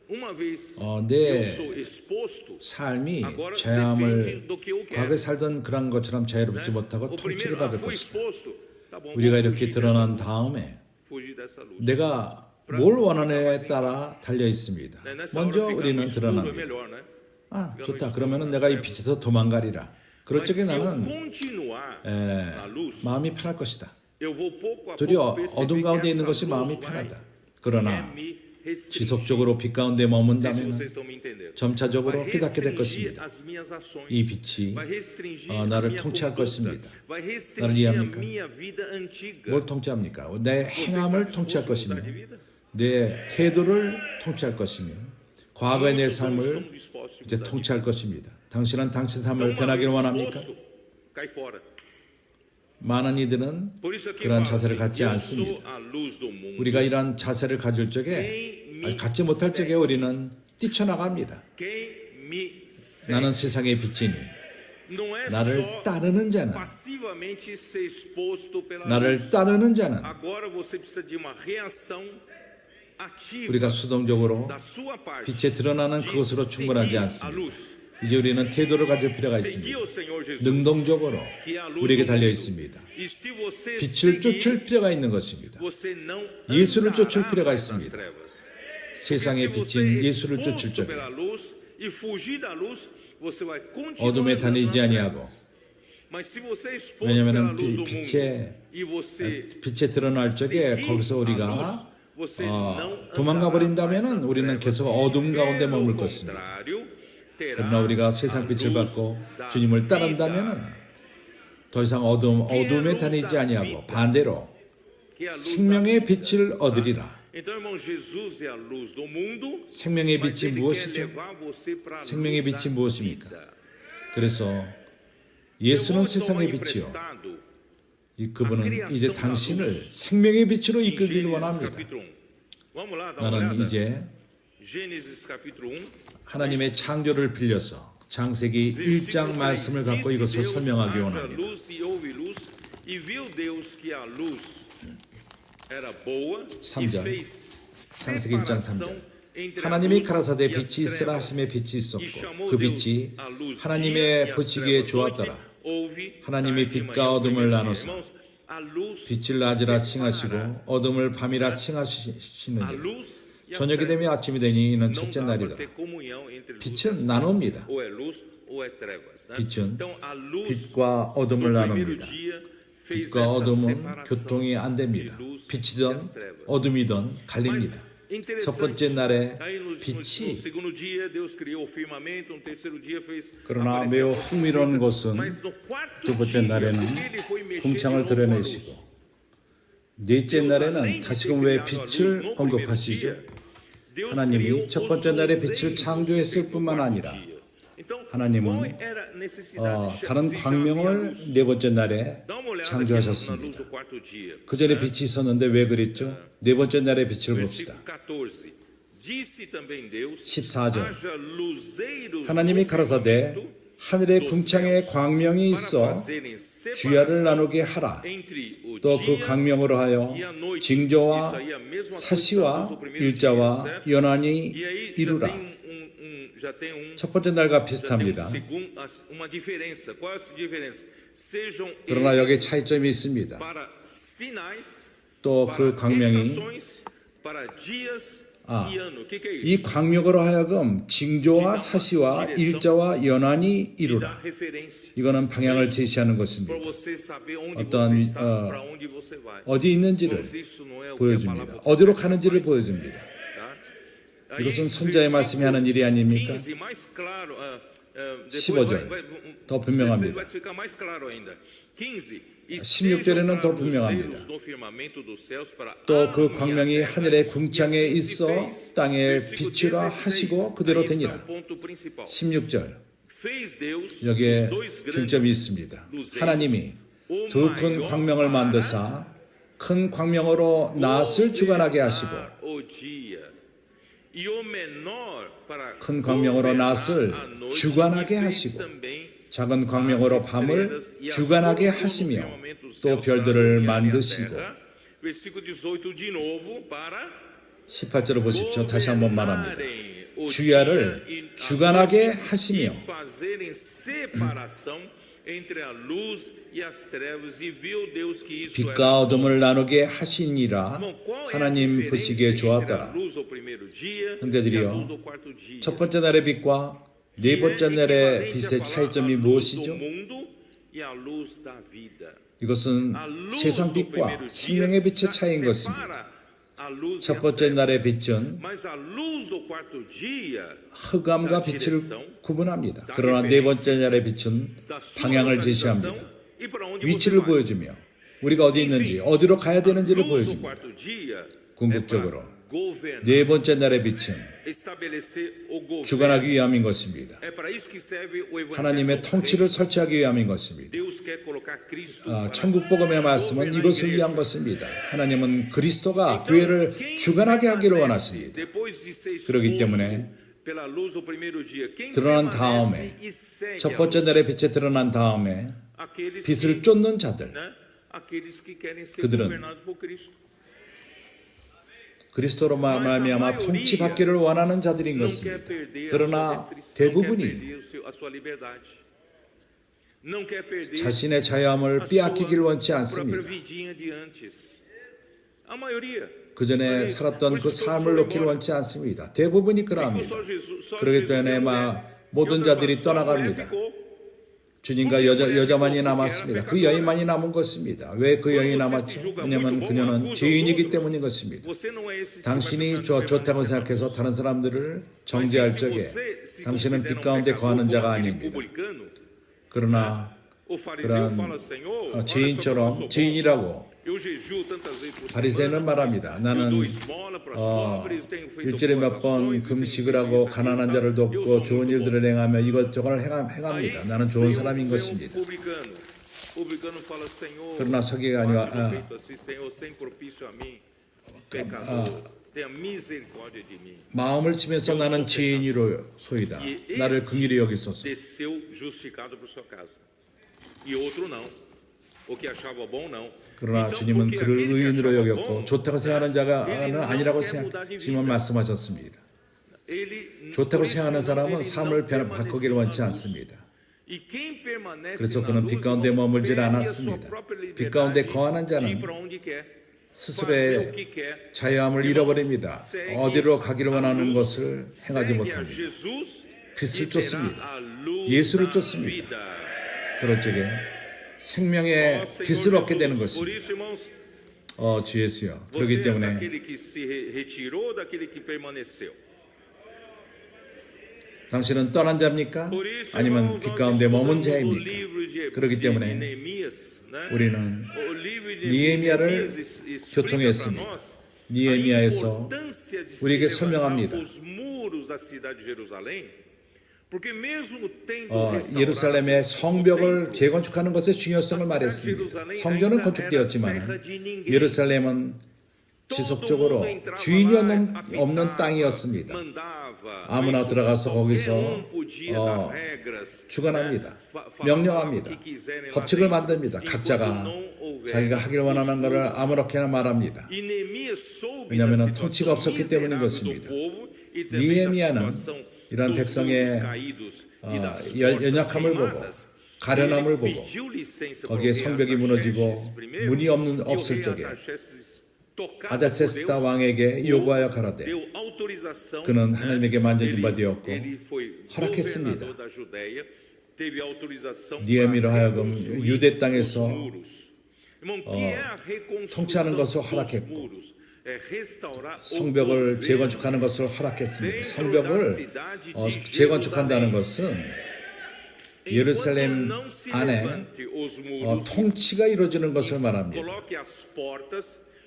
uma vez 내 eu sou exposto, 삶이 agora 죄함을 depende do que eu quero. 과거에 살던 그런 것처럼 né? 자유롭지 못하고 O 통치를 primeiro, 받을 fui 것이다. exposto. Tá bom, 우리가 vou 이렇게 fugir 드러난 dessa luz. 다음에 Fugir dessa luz. 내가 뭘 원하느냐에 따라 달려 있습니다. Né? Nessa hora 먼저 ficar no 우리는 escuro é 드러납니다. melhor, né? 아, 좋다. 그러면은 내가 이 빛에서 도망가리라. 그럴 Mas 적에 se eu 나는 continuar na luz, 마음이 편할 것이다. eu vou pouco a 도리어 pouco 어둠 perceber 가운데 que 있는 essa 것이 luz 마음이 vai 편하다. 그러나 me restringir. 지속적으로 빛 가운데 Não sei se 머문다면 vocês estão me entendendo. 점차적으로 Vai 깨닫게 될 restringir 것입니다. as minhas ações. 이 빛이 Vai restringir 나를 a minha 통치할 conduta. 것입니다. Vai 나를 restringir a 이해합니까? minha vida antiga. 뭘 통치합니까? 내 Você 행함을 está 통치할 disposto a 것이며 mudar de vida? 내 태도를 통치할 것이며 과거의 내 Muitos não 삶을 estão dispostos a 이제 mudar de 통치할 것입니다. 당신은 당신 vida. 삶을 Então, uma 변하기를 vez 원합니까? exposto, cai fora. 많은 이들은 Por isso aqui 그러한 fala 자세를 assim, 갖지 eu 않습니다. sou a luz do mundo. 우리가 이러한 자세를 가질 적에 갖지 못할 적에 우리는 뛰쳐나갑니다. Quem me segue. 나는 세상의 빛이니 Não é 나를 só 따르는 자는 passivamente ser exposto pela 나를 luz. 따르는 자는 Agora você precisa de uma reação ativa 우리가 수동적으로 da sua parte. 빛에 드러나는 de 그것으로 충분하지 seguir a 않습니다. luz. 이제 우리는 태도를 가질 필요가 Seguir 있습니다. o Senhor Jesus. 능동적으로 que é a luz 우리에게 do 달려 mundo. 있습니다. E se você 빛을 seguir, 쫓을 필요가 있는 것입니다. você não 예수를 andará 쫓을 필요가 mais nas 있습니다. trevas. 세상의 Se você 빛인 é 예수를 쫓을 exposto 적에 pela luz e fugir da luz, você vai continuar 어둠에 andando 다니지 nas 아니하고 trevas. Mas se você é exposto 왜냐하면 pela luz do mundo 빛에 e você 빛에 드러날 적에 seguir 거기서 a 우리가 luz, você não 도망가 andará 버린다면은 mais nas 우리는 trevas. 계속 어둠 가운데 Pelo 머물 것입니다. contrário, terá 그러나 우리가 세상 a 빛을 luz 받고 da 주님을 vida. 따른다면은 더 이상 어둠에 다니지 아니하고 반대로 Que é a luz da 생명의 vida. 빛을 얻으리라. Então, irmão, Jesus é a luz do mundo, 생명의 mas 빛이 ele quer 무엇이죠? levar você para a 생명의 luz 빛이 da 무엇입니까? vida. 그래서 Eu 예수는 vou 세상의 tomar 빛이요. emprestado 그분은 이제 당신을 생명의 빛으로 em 이끌기를 Gênesis 원합니다. capítulo 1. Vamos lá, dá uma 나는 olhada. 이제 Gênesis capítulo 1. 하나님의 창조를 빌려서 창세기 1장 말씀을 갖고 이것을 설명하기 원합니다. E viu Deus que a luz era boa e 3절. fez 창세기 1장 3절. separação entre a 하나님이 luz 가라사대 e as 빛이 있으라 trevas. 하심에 빛이 E 있었고 chamou 그 Deus 빛이 a luz dia e 하나님의 as 보시기에 trevas 좋았더라. noite. Houve 하나님이 tarde e 빛과 manhã o 어둠을 primeiro dia. 나누사 Irmãos, a luz 빛을 낮이라 separará 칭하시고 어둠을 밤이라 a 칭하시느니라. luz e as 저녁이 trevas. 되며 아침이 되니 이는 Não 첫째 dá para 날이더라. ter comunhão entre luz e 빛은 나눕니다. ou é luz ou é trevas. Né? 빛은 Então a luz 빛과 no 어둠을 primeiro 나눕니다. dia fez 빛과 essa 어둠은 separação 교통이 안 됩니다. de luz e 빛이든 as trevas. 어둠이든 갈립니다. Interessante. 첫 번째 날에 Aí no 빛이 segundo dia Deus criou o firmamento, no terceiro dia fez 그러나 aparecer 매우 a luz 흥미로운 seca. 것은 Mas no quarto 두 번째 dia, 날에는 ele foi mexer 궁창을 de novo com a luz. 드러내시고 넷째 날에는 다시금 왜 빛을 언급하시죠? 하나님이 첫 번째 날에 빛을 창조했을 뿐만 아니라 하나님은 다른 광명을 네 번째 날에 창조하셨습니다. 그 전에 빛이 있었는데 왜 그랬죠? 네 번째 날에 빛을 봅시다. 14절 하나님이 가라사대 하늘의 궁창에 광명이 있어 주야를 나누게 하라. 또 그 광명으로 하여 징조와 사시와 일자와 연한이 이루라. 첫 번째 날과 비슷합니다. 그러나 여기에 차이점이 있습니다. 또 그 광명이 이 광명으로 하여금 징조와 사시와 일자와 연한이 이루라. 이거는 방향을 제시하는 것입니다. 어떤 어디 있는지를 보여줍니다. 어디로 가는지를 보여줍니다. 이것은 손자의 말씀이 하는 일이 아닙니까? 15절 더 분명합니다. 16절에는 더 분명합니다. 또 그 광명이 하늘의 궁창에 있어 땅에 비추라 하시고 그대로 되니라. 16절 여기에 중점이 있습니다. 하나님이 두 큰 광명을 만드사 큰 광명으로 낫을 주관하게 하시고 큰 광명으로 낫을 주관하게 하시고 작은 광명으로 밤을 주관하게 하시며 또 별들을 만드시고 18절을 보십시오. 다시 한번 말합니다. 주야를 주관하게 하시며 빛과 어둠을 나누게 하시니라. 하나님 보시기에 좋았더라. 형제들이여, 첫 번째 날의 빛과 네 번째 날의 빛의 차이점이 무엇이죠? 이것은 세상 빛과 생명의 빛의 차이인 것입니다. 첫 번째 날의 빛은 흑암과 빛을 구분합니다. 그러나 네 번째 날의 빛은 방향을 제시합니다. 위치를 보여주며 우리가 어디 있는지 어디로 가야 되는지를 보여줍니다. 궁극적으로 네 번째 날의 빛은 주관하기 위함인 것입니다. 하나님의 통치를 설치하기 위함인 것입니다. 천국복음의 말씀은 이것을 위한 것입니다. 하나님은 그리스도가 교회를 주관하게 하기를 원하십니다. 그렇기 때문에 드러난 다음에 첫 번째 날의 빛에 드러난 다음에 빛을 쫓는 자들, 그들은 그리스도로 말미암아 통치받기를 원하는 자들인 것입니다. 그러나 대부분이 자신의 자유함을 빼앗기길 원치 않습니다. 그 전에 살았던 그 삶을 놓기를 원치 않습니다. 대부분이 그러합니다. 그렇기 때문에 모든 자들이 떠나갑니다. 주님과 여자만이 남았습니다. 그 여인만이 남은 것입니다. 왜 그 여인이 남았죠? 왜냐하면 그녀는 죄인이기 때문인 것입니다. 당신이 좋다고 생각해서 다른 사람들을 정죄할 적에 당신은 빛 가운데 거하는 자가 아닙니다. 그러나 그런 죄인처럼 죄인이라고 바리새인은 말합니다. 나는 일주일에 몇 번 금식을 하고 가난한 자를 돕고 좋은 일들을 행하며 이것저것 행합니다. 나는 좋은 사람인 것입니다. 그러나 서기관이 마음을 치면서 나는 죄인이로소이다. 나를 긍휼히 여기소서. o que achava bom não. 그러나 주님은 그를 의인으로 여겼고 좋다고 생각하는 자가는 아니라고 주님은 말씀하셨습니다. 좋다고 생각하는 사람은 삶을 바꾸기를 원치 않습니다. 그래서 그는 빛 가운데 머물질 않았습니다. 빛 가운데 거하는 자는 스스로의 자유함을 잃어버립니다. 어디로 가기를 원하는 것을 행하지 못합니다. 빛을 쫓습니다. 예수를 쫓습니다. 그럴 적에 생명의 빛을 얻게 되는 것입니다. 주 예수여. 그렇기 때문에 당신은 떠난 자입니까? 아니면 빛 가운데 머문 자입니까? 그렇기 때문에 우리는 니에미야를 교통했습니다. 니에미야에서 우리에게 설명합니다. 예루살렘의 성벽을 재건축하는 것의 중요성을 말했습니다. 성전은 건축되었지만 예루살렘은 지속적으로 주인이 없는 땅이었습니다. 아무나 들어가서 거기서 주관합니다. 명령합니다. 법칙을 만듭니다. 각자가 자기가 하길 원하는 것을 아무렇게나 말합니다. 왜냐하면 통치가 없었기 때문인 것입니다. 니에미야는 이러한 백성의 연약함을 보고 가련함을 보고 거기에 성벽이 무너지고 문이 없을 적에 아다세스다 왕에게 요구하여 가라되 그는 하나님에게 만져진 바 되었고 허락했습니다. 니에미로 하여금 유대 땅에서 통치하는 것을 허락했고 성벽을 재건축하는 것을 허락했습니다. 성벽을 재건축한다는 것은 예루살렘 안에 통치가 이루어지는 것을 말합니다.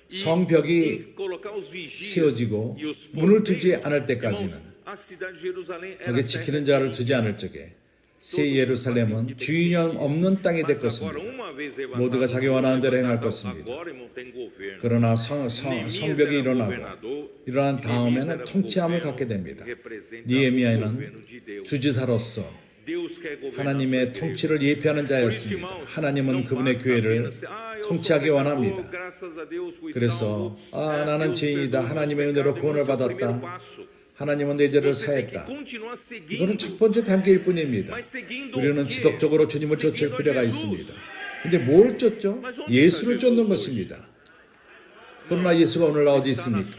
성벽이 세워지고 문을 두지 않을 때까지는 거기에 지키는 자를 두지 않을 적에 새 예루살렘은 주인이 없는 땅이 될 것입니다. 모두가 자기 원하는 대로 행할 것입니다. 그러나 성벽이 일어난 다음에는 통치함을 갖게 됩니다. 니에미야는 주지사로서 하나님의 통치를 예표하는 자였습니다. 하나님은 그분의 교회를 통치하기 원합니다. 그래서 나는 죄인이다. 하나님의 은혜로 구원을 받았다. 하나님은 내 죄를 사했다. 이거는 첫 번째 단계일 뿐입니다. 우리는 지속적으로 주님을 쫓을 필요가 있습니다. 근데 뭘 쫓죠? 예수를 쫓는 것입니다. 그러나 예수가 오늘 어디 있습니까?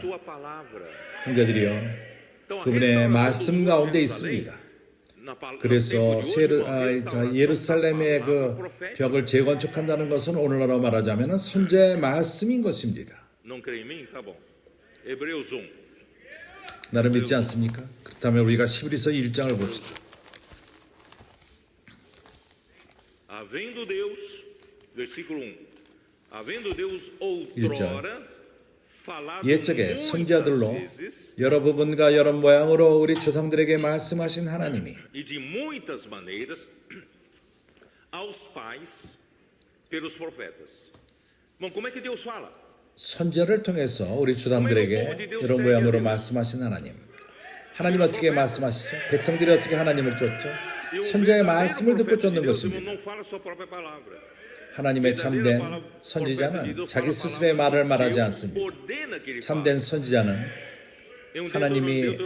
형제들이여, 그분의 말씀 가운데 있습니다. 그래서 예루살렘의 그 벽을 재건축한다는 것은 오늘날로 말하자면 선지자의 말씀인 것입니다. 나를 믿지 않습니까? 그렇다면 우리가 히브리서 1장을 봅시다. 옛적에 선지자들로 여러 부분과 여러 모양으로 우리 조상들에게 말씀하신 하나님이 선지자를 통해서 우리 조상들에게 여러 모양으로 말씀하신 하나님. 하나님 어떻게 말씀하시죠? 백성들이 어떻게 하나님을 쫓죠? 선지자의 말씀을 듣고 쫓는 것입니다. 하나님의 참된 선지자는 자기 스스로의 말을 말하지 않습니다. 참된 선지자는 하나님이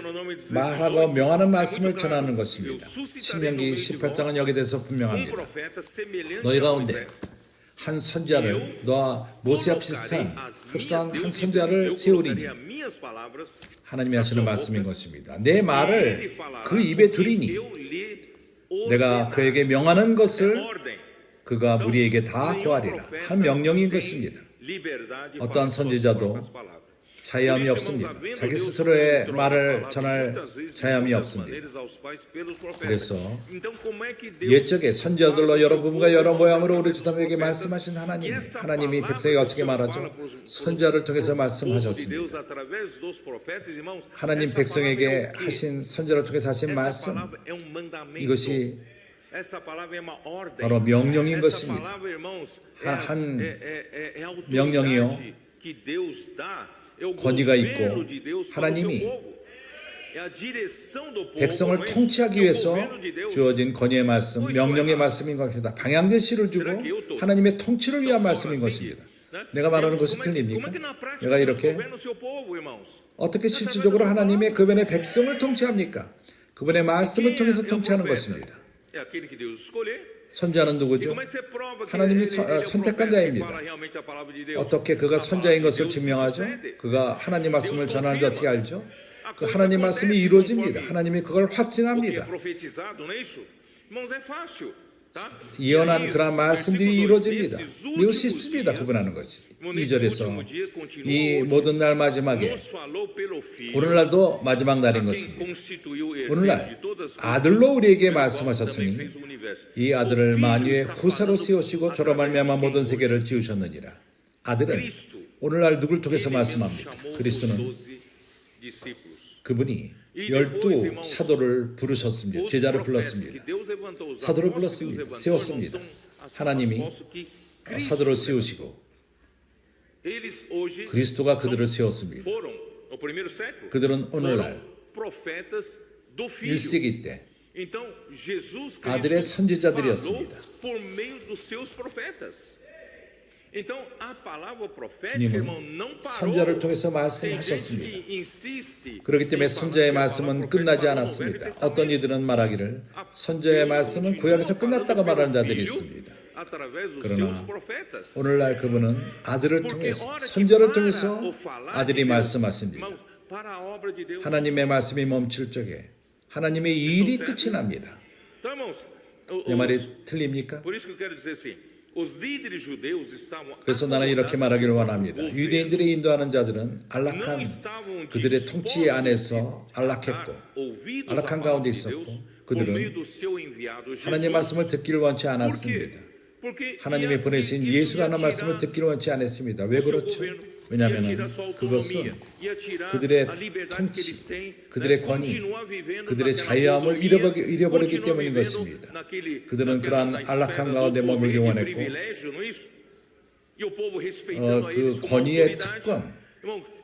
말하고 명하는 말씀을 전하는 것입니다. 신명기 18장은 여기에 대해서 분명합니다. 너희 가운데 한 선지자를 너와 모세와 비슷한 흡사한 한 선지자를 세우리니 하나님이 하시는 말씀인 것입니다. 내 말을 그 입에 두리니 내가 그에게 명하는 것을 그가 우리에게 다 고하리라. 한 명령인 것입니다. 어떠한 선지자도 자유함이 없습니다. 자기 스스로의 말을 전할 자유함이 없습니다. 그래서 옛적에 선지자들로 여러 부분과 여러 모양으로 우리 조상에게 말씀하신 하나님이 백성에게 어떻게 말하죠? 선지자를 통해서 말씀하셨습니다. 하나님 백성에게 하신 선지자를 통해서 하신 말씀, 이것이 바로 명령인 것입니다. 한 명령이요, 권위가 있고 하나님이 백성을 통치하기 위해서 주어진 건의의 말씀, 명령의 말씀인 것입니다. 방향제시를 주고 하나님의 통치를 위한 말씀인 것입니다. 내가 말하는 것이 틀립니까? 내가 이렇게 어떻게 실질적으로 하나님의 그분의 백성을 통치합니까? 그분의 말씀을 통해서 통치하는 것입니다. 선자는 누구죠? 하나님이 선택한 자입니다. 어떻게 그가 선자인 것을 증명하죠? 그가 하나님 말씀을 전하는지 어떻게 알죠? 그 하나님 말씀이 이루어집니다. 하나님이 그걸 확증합니다. 예언한 그런 말씀들이 이루어집니다. 매우 쉽습니다. 구분하는 것이. 2절에서 이 모든 날 마지막에 오늘날도 마지막 날인 것입니다. 오늘날 아들로 우리에게 말씀하셨으니 이 아들을 만유의 후사로 세우시고 저로 말미암아 모든 세계를 지으셨느니라. 아들은 오늘날 누굴 통해서 말씀합니까? 그리스도는 그분이 12 사도를 부르셨습니다. 제자를 불렀습니다. 사도를 불렀습니다. 세웠습니다. 하나님이 사도를 세우시고 그리스도가 그들을 세웠습니다. 그들은 오늘날 1세기 때 아들의 선지자들이었습니다. 주님은 선자를 통해서 말씀하셨습니다. 그렇기 때문에 선자의 말씀은 끝나지 않았습니다. 어떤 이들은 말하기를 선자의 말씀은 구약에서 끝났다고 말하는 자들이 있습니다. 그러나 오늘날 그분은 아들을 통해서 선자를 통해서 아들이 말씀하십니다. 하나님의 말씀이 멈출 적에 하나님의 일이 끝이 납니다. 내 말이 틀립니까? 그래서 나는 이렇게 말하기를 원합니다. 유대인들의 인도하는 자들은 안락한 그들의 통치 안에서 안락했고 안락한 가운데 있었고 그들은 하나님의 말씀을 듣기를 원치 않았습니다. 하나님이 보내신 예수가 하는 말씀을 듣기를 원치 않았습니다. 왜 그렇죠? 왜냐하면 그것은 그들의 통치, 그들의 권위, 그들의 자유함을 잃어버리기 때문인 것입니다. 그들은 그러한 안락한 가운데 머물기 원했고 그 권위의 특권,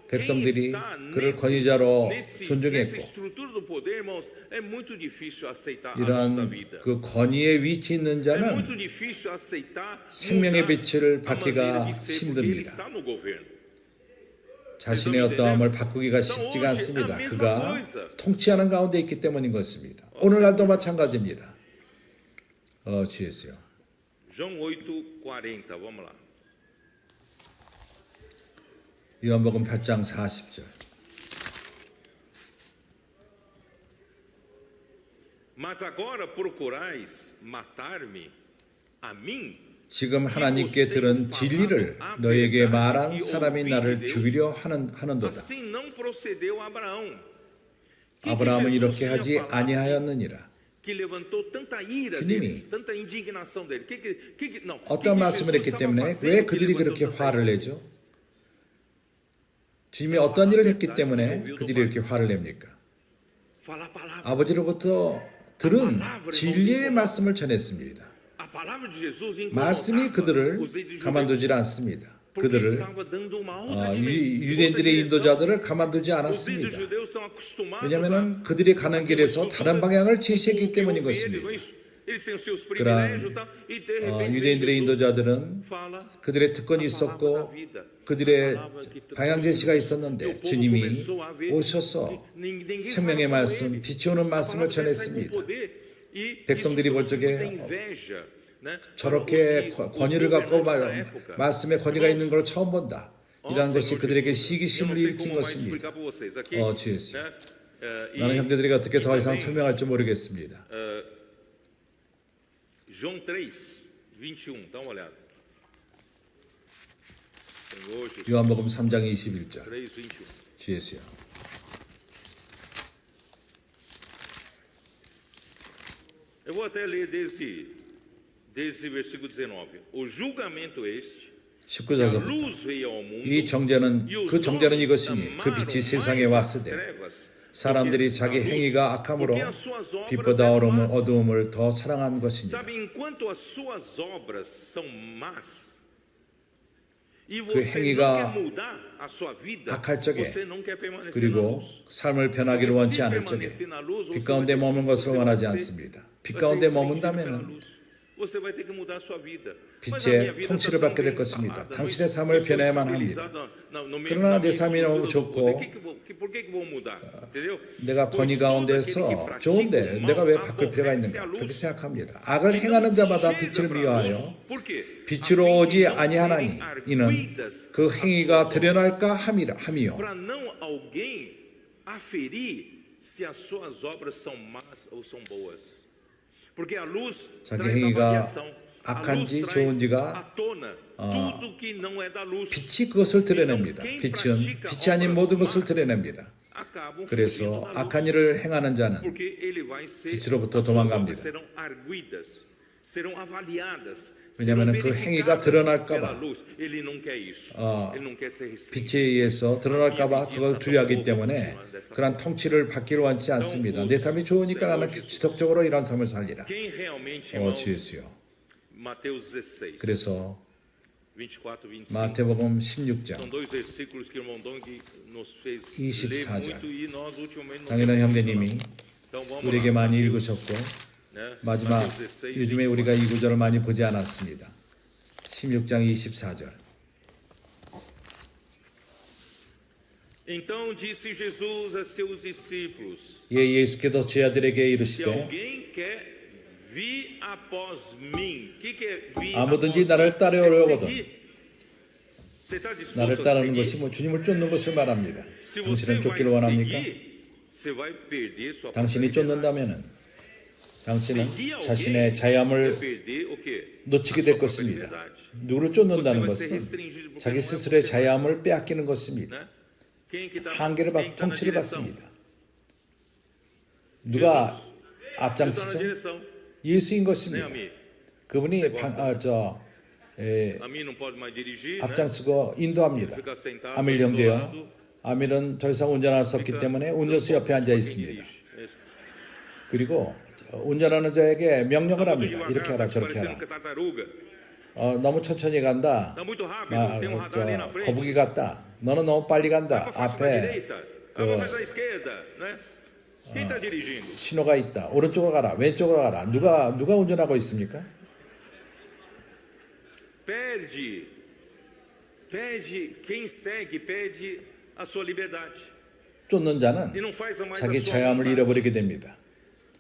백성들이 그를 권위자로 존중했고 이러한 그 권위에 위치 있는 자는 생명의 빛을 받기가 힘듭니다. 자신의 어떠함을 바꾸기가 쉽지가 않습니다. 그가 통치하는 가운데 있기 때문인 것입니다. 오늘날도 마찬가지입니다. 주예수요. 요한복음 8장 40절. Mas agora procurais matar-me a mim. 지금 하나님께 들은 진리를 너에게 말한 사람이 나를 죽이려 하는도다. 아브라함은 이렇게 하지 아니하였느니라. 주님이 어떤 말씀을 했기 때문에 왜 그들이 그렇게 화를 내죠? 주님이 어떤 일을 했기 때문에 그들이 이렇게 화를 냅니까? 아버지로부터 들은 진리의 말씀을 전했습니다. 말씀이 그들을 가만두지 않습니다. 그들을 유대인들의 인도자들을 가만두지 않았습니다. 왜냐하면 그들이 가는 길에서 다른 방향을 제시했기 때문인 것입니다. 그러한 유대인들의 인도자들은 그들의 특권이 있었고 그들의 방향 제시가 있었는데 주님이 오셔서 생명의 말씀, 빛이 오는 말씀을 전했습니다. 백성들이 볼 적에 저렇게 권위를 갖고 말씀에 권위가 있는 걸 처음 본다. 이러한 것이 그들에게 시기심을 일으킨 것입니다. 주 예수. 나는 형제들에게 어떻게 더 이상 설명할지 모르겠습니다. 요한복음 3장 21절. 주 예수요. Eu vou até ler desde versículo 19. O julgamento este, que a luz veio ao mundo, 이 정죄는 그 정죄는 이것이니 그 빛이 세상에 왔으되 사람들이 자기 행위가 악함으로 빛보다 어두움을 더 사랑한 것입니다. Sabe, enquanto as suas obras são más, E 그 você 행위가 não quer mudar a sua vida, 악할 적에 você não quer permanecer na 그리고 luz. 삶을 변하기를 원치 않을 적에 빛 가운데 머무는 것을 원하지 않습니다. 빛 가운데 머문다면 Você vai ter que mudar a sua vida. 빛의 통치를 받게 될 것입니다. 당신의 삶을 변해야만 합니다. 그러나 내 삶이 너무 좋고 내가 권위 가운데서 좋은데 내가 왜 바꿀 필요가 있는가 그렇게 생각합니다. 악을 행하는 자마다 빛을 미워하여 빛으로 오지 아니하나니 이는 그 행위가 드러날까 함이요. Para não alguém aferir se as suas obras são más ou são boas. Porque a luz 자기 traz a 행위가 variação. A luz 악한지 traz 좋은지가 à tona tudo que não é da luz. 빛이 그것을 드러냅니다. 빛은 빛이 아닌 모든 것을 드러냅니다. Acabam 그래서 fugindo da luz. 악한 일을 행하는 자는 Porque ele vai ser, 빛으로부터 as suas obras 도망갑니다. serão arguidas, serão avaliadas, 왜냐하면 serão 그 행위가 verificadas 드러날까 pela 봐. luz. Ele não quer isso. Ele não quer ser restrito. 빛에 의해서 드러날까봐 그걸 두려워하기 때문에 그러한 통치를 받기를 원치 않습니다. 내 삶이 좋으니까 나는 지속적으로 이런 삶을 살리라. Quem realmente, 주 irmãos, 예수요. Mateus 16, 그래서 24, 25. 마태복음 16장 São dois versículos que o irmão Dong nos fez 24 ler muito e nós ultimamente não 당연한 temos 형제님이 lido. Então vamos 우리에게 lá. 많이 읽으셨고 né? 마지막 Mateus 16, 요즘에 우리가 이 구절을 많이 보지 않았습니다. 16장 24절. Então disse Jesus a seus discípulos: 예수께서 제 아들에게 Se 이르시되 alguém quer vir após mim, o que é vir 아무든지 após 나를 mim? 따르려거든. É seguir. Você está disposto 나를 a 따르는 seguir? 것이 주님을 쫓는 것을 말합니다. Se 당신은 você vai 쫓기를 원합니까? seguir, você vai perder sua 당신이 própria liberdade. 쫓는다면은 당신은 Seguir alguém 자신의 é 자유함을 perder o quê? 놓치게 A 될 sua própria 것입니다. liberdade. 누구를 Você 쫓는다는 vai ser 것은 restringido porque 자기 não é 스스로의 você. 자유함을 빼앗기는 것입니다. né? Quem que tá, 한계를 quem 받, tá na 통치를 direção? 받습니다. 누가 Jesus. Você está na 앞장서죠? direção, 예수인 né, 것입니다. amigo? 그분이 A mim não pode mais dirigir, né? 앞장서고 인도합니다. Ficar sentado 아밀 do 형제요. lado, 아밀은 더 이상 운전할 수 없기 때문에 운전수 옆에 앉아 quem 있습니다. dirige. É isso. 그리고 운전하는 자에게 명령을 Muito 합니다. 이렇게 devagar, 하라 tá 저렇게 parecendo 하라. que tartaruga. 너무 천천히 간다. Tá muito rápido, tem um radar ali na frente. 거북이 같다. 너는 너무 빨리 Vai 간다. pra faixa da 앞에 direita, vai mais à esquerda, né? Quem está dirigindo? 신호가 있다. 오른쪽으로 가라. 왼쪽으로 가라. 누가 운전하고 있습니까? Perde, quem segue perde a sua liberdade. 쫓는 자는 E não faz mais a 자기 sua 자유함을 vontade. 잃어버리게 됩니다.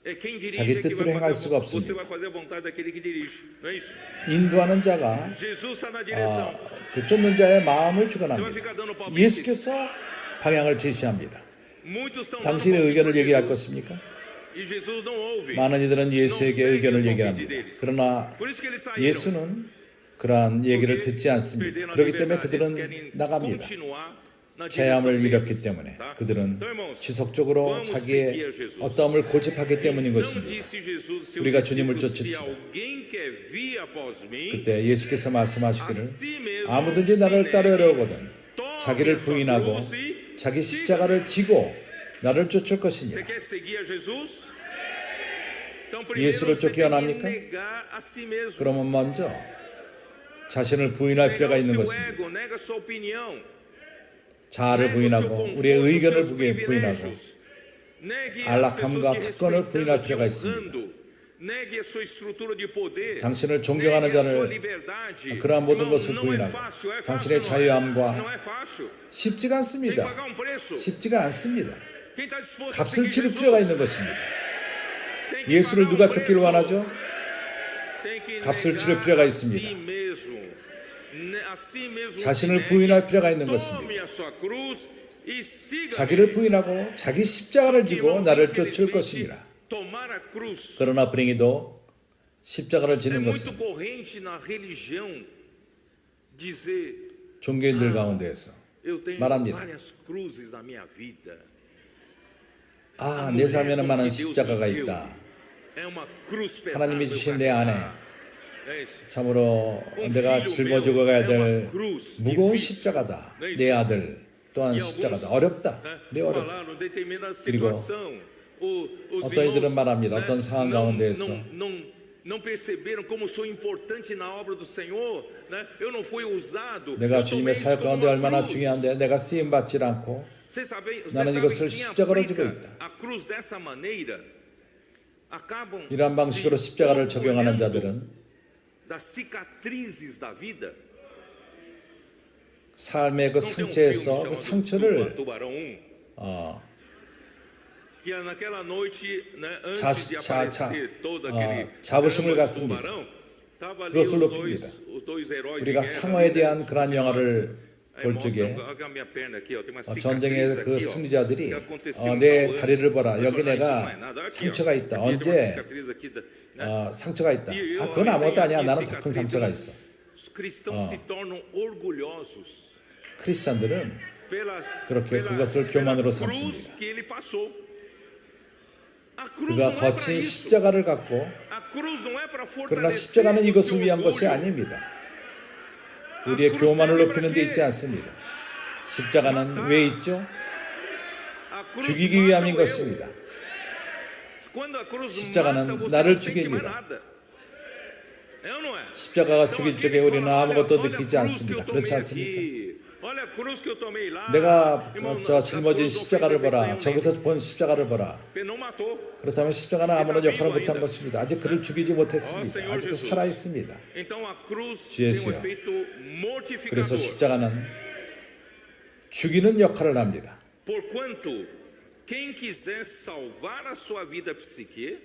É quem dirige 자기 é que 뜻대로 vai 행할 fazer, 수가 você 없습니다. vai fazer a vontade daquele que dirige, não é isso? 인도하는 자가 Jesus está na direção. 그 쫓는 자의 마음을 Você vai 주관합니다. ficar dando palpite. 예수께서 방향을 제시합니다. Muitos estão dando 당신의 palpite 의견을 para 얘기할 Jesus. 것입니까? E Jesus não ouve. 많은 이들은 예수에게 의견을 얘기합니다. 그러나 Por isso que eles saíram. 예수는 그러한 얘기를 듣지 않습니다. Perderam a 그렇기 때문에 liberdade. Eles 그들은 querem 나갑니다. continuar na 자유함을 direção 잃었기 deles, 때문에 tá? 그들은 Então, irmãos, 지속적으로 vamos 자기의 seguir a Jesus. 어떠함을 고집하기 때문인 Então 것입니다. disse Jesus a seus 우리가 주님을 discípulos, se 쫓읍시다. alguém quer vir após mim, 그때 예수께서 a 말씀하시기를 si mesmo 아무든지 se 나를 negue, 따르려거든 tome 자기를 a sua 부인하고 cruz e 자기 siga-me. 십자가를 지고 나를 쫓을 Você 것이니라. quer seguir a Jesus? Então 예수를 primeiro você 쫓기 tem que 원합니까? negar a si mesmo. 그러면 먼저 자신을 부인할 Negar 필요가 o 있는 seu 것입니다. ego, nega a sua opinião. 자아를 Negue o seu 부인하고 conforto, 우리의 의견을 seus 부인하고 privilégios. Negue as 안락함과 pessoas te 특권을 부인할 respeitando, te 필요가 있습니다. honrando. Negue a sua estrutura de poder. 당신을 존경하는 Negue a sua 자를 liberdade. 그러한 모든 Irmão, 것을 não é 부인하고 fácil, é 당신의 fácil, 자유함과 não é fácil. 쉽지가 Tem que 않습니다. pagar um preço. 쉽지가 않습니다. Quem está disposto a 값을 seguir 치를 Jesus? 필요가 있는 것입니다. Tem que 예수를 pagar 누가 um 쫓기를 preço. 원하죠? Tem que 값을 negar 치를 필요가 a 있습니다. si mesmo. A si mesmo 자신을 se 부인할 negue, 필요가 있는 tome 것입니다. a sua cruz e siga-me. 자기를 부인하고 자기 십자가를 지고 나를 쫓을 것이니라. Tomar a cruz. 그러나 불행히도 십자가를 É 지는 muito 것은 corrente na religião dizer 종교인들 가운데에서 eu tenho 말합니다. várias cruzes na minha vida. 내 삶에는 많은 십자가가 있다. É uma cruz pesada. 하나님이 eu 주신 내 안에 É isso. 참으로 내가 짊어지고 가야 될 무거운 십자가다. 내 아들 또한 십자가다. 어렵다. 내 어렵다. Falaram determinada 그리고 situação. Os 어떤 이들은 irmãos, 말합니다. 어떤 상황 가운데에서 Não perceberam como sou importante na obra do Senhor, né? Eu não fui usado. 내가 Eu tomei 주님의 isso 사역 como 가운데 uma 얼마나 cruz. 중요한데 내가 쓰임 받지 않고 Vocês sabem 나는 이것을 quem 십자가로 지고 aplica 있다. a cruz dessa maneira acabam 이러한 방식으로 se 십자가를 적용하는 orgulhando 자들은 das cicatrizes da vida. 삶의 그 Não tem um filme 상처에서 그 chamado 상처를 Tubarão 1? Que naquela noite, né, 자- antes de 자- aparecer todo aquele 자부심을 drama do 갖습니다. tubarão, tava ali 그것을 os 높입니다. dois heróis de 우리가 guerra, 상어에 né, 대한 그러한 영화를 Aí 볼 mostra, 적에 olha a minha perna aqui, ó, tem uma cicatriz 전쟁의 그 aqui, ó, 승리자들이 que aconteceu 내 tal ano. 다리를 보라. 여기 Isso não é 내가 nada. Aqui, ó, 상처가 있다. aqui tem uma 언제 cicatriz aqui né? 상처가 있다. E eu 그건 아무것도 tenho 아니야. aqui 나는 더 큰 cicatriz, 상처가 né? 있어. Os cristãos se tornam orgulhosos 크리스천들은 pela 그렇게 그것을 교만으로 cruz 삼습니다. que ele passou. A cruz 그가 não é para 거친 isso. 십자가를 갖고 A cruz não é para 그러나 fortalecer 십자가는 o 이것을 seu 위한 것이 orgulho. 아닙니다. 우리의 교만을 높이는 데 있지 않습니다. 십자가는 왜 있죠? A cruz 죽이기 mata 위함인 o eu. 것입니다. Quando a cruz 십자가는 mata, você 나를 não sente mais 죽입니다. nada. É ou não é? 십자가가 죽일 적에 우리는 아무것도 olha a 느끼지 cruz que eu 않습니다. 그렇지 tomei 않습니까? aqui. Olha a cruz que eu tomei lá. 내가 Irmão, 저 essa 짊어진 cruz não 십자가를 fez efeito 보라. nenhum 저기서 본 십자가를 보라. nele. Não matou. 그렇다면 십자가는 아무런 역할을 못한 것입니다. 아직 그를 죽이지 못했습니다. Senhor 아직도 Jesus. 살아 있습니다. Então a cruz 주 tem um 예수요. efeito mortificador. 그래서 십자가는 죽이는 역할을 합니다. Porquanto quem quiser salvar a sua vida psique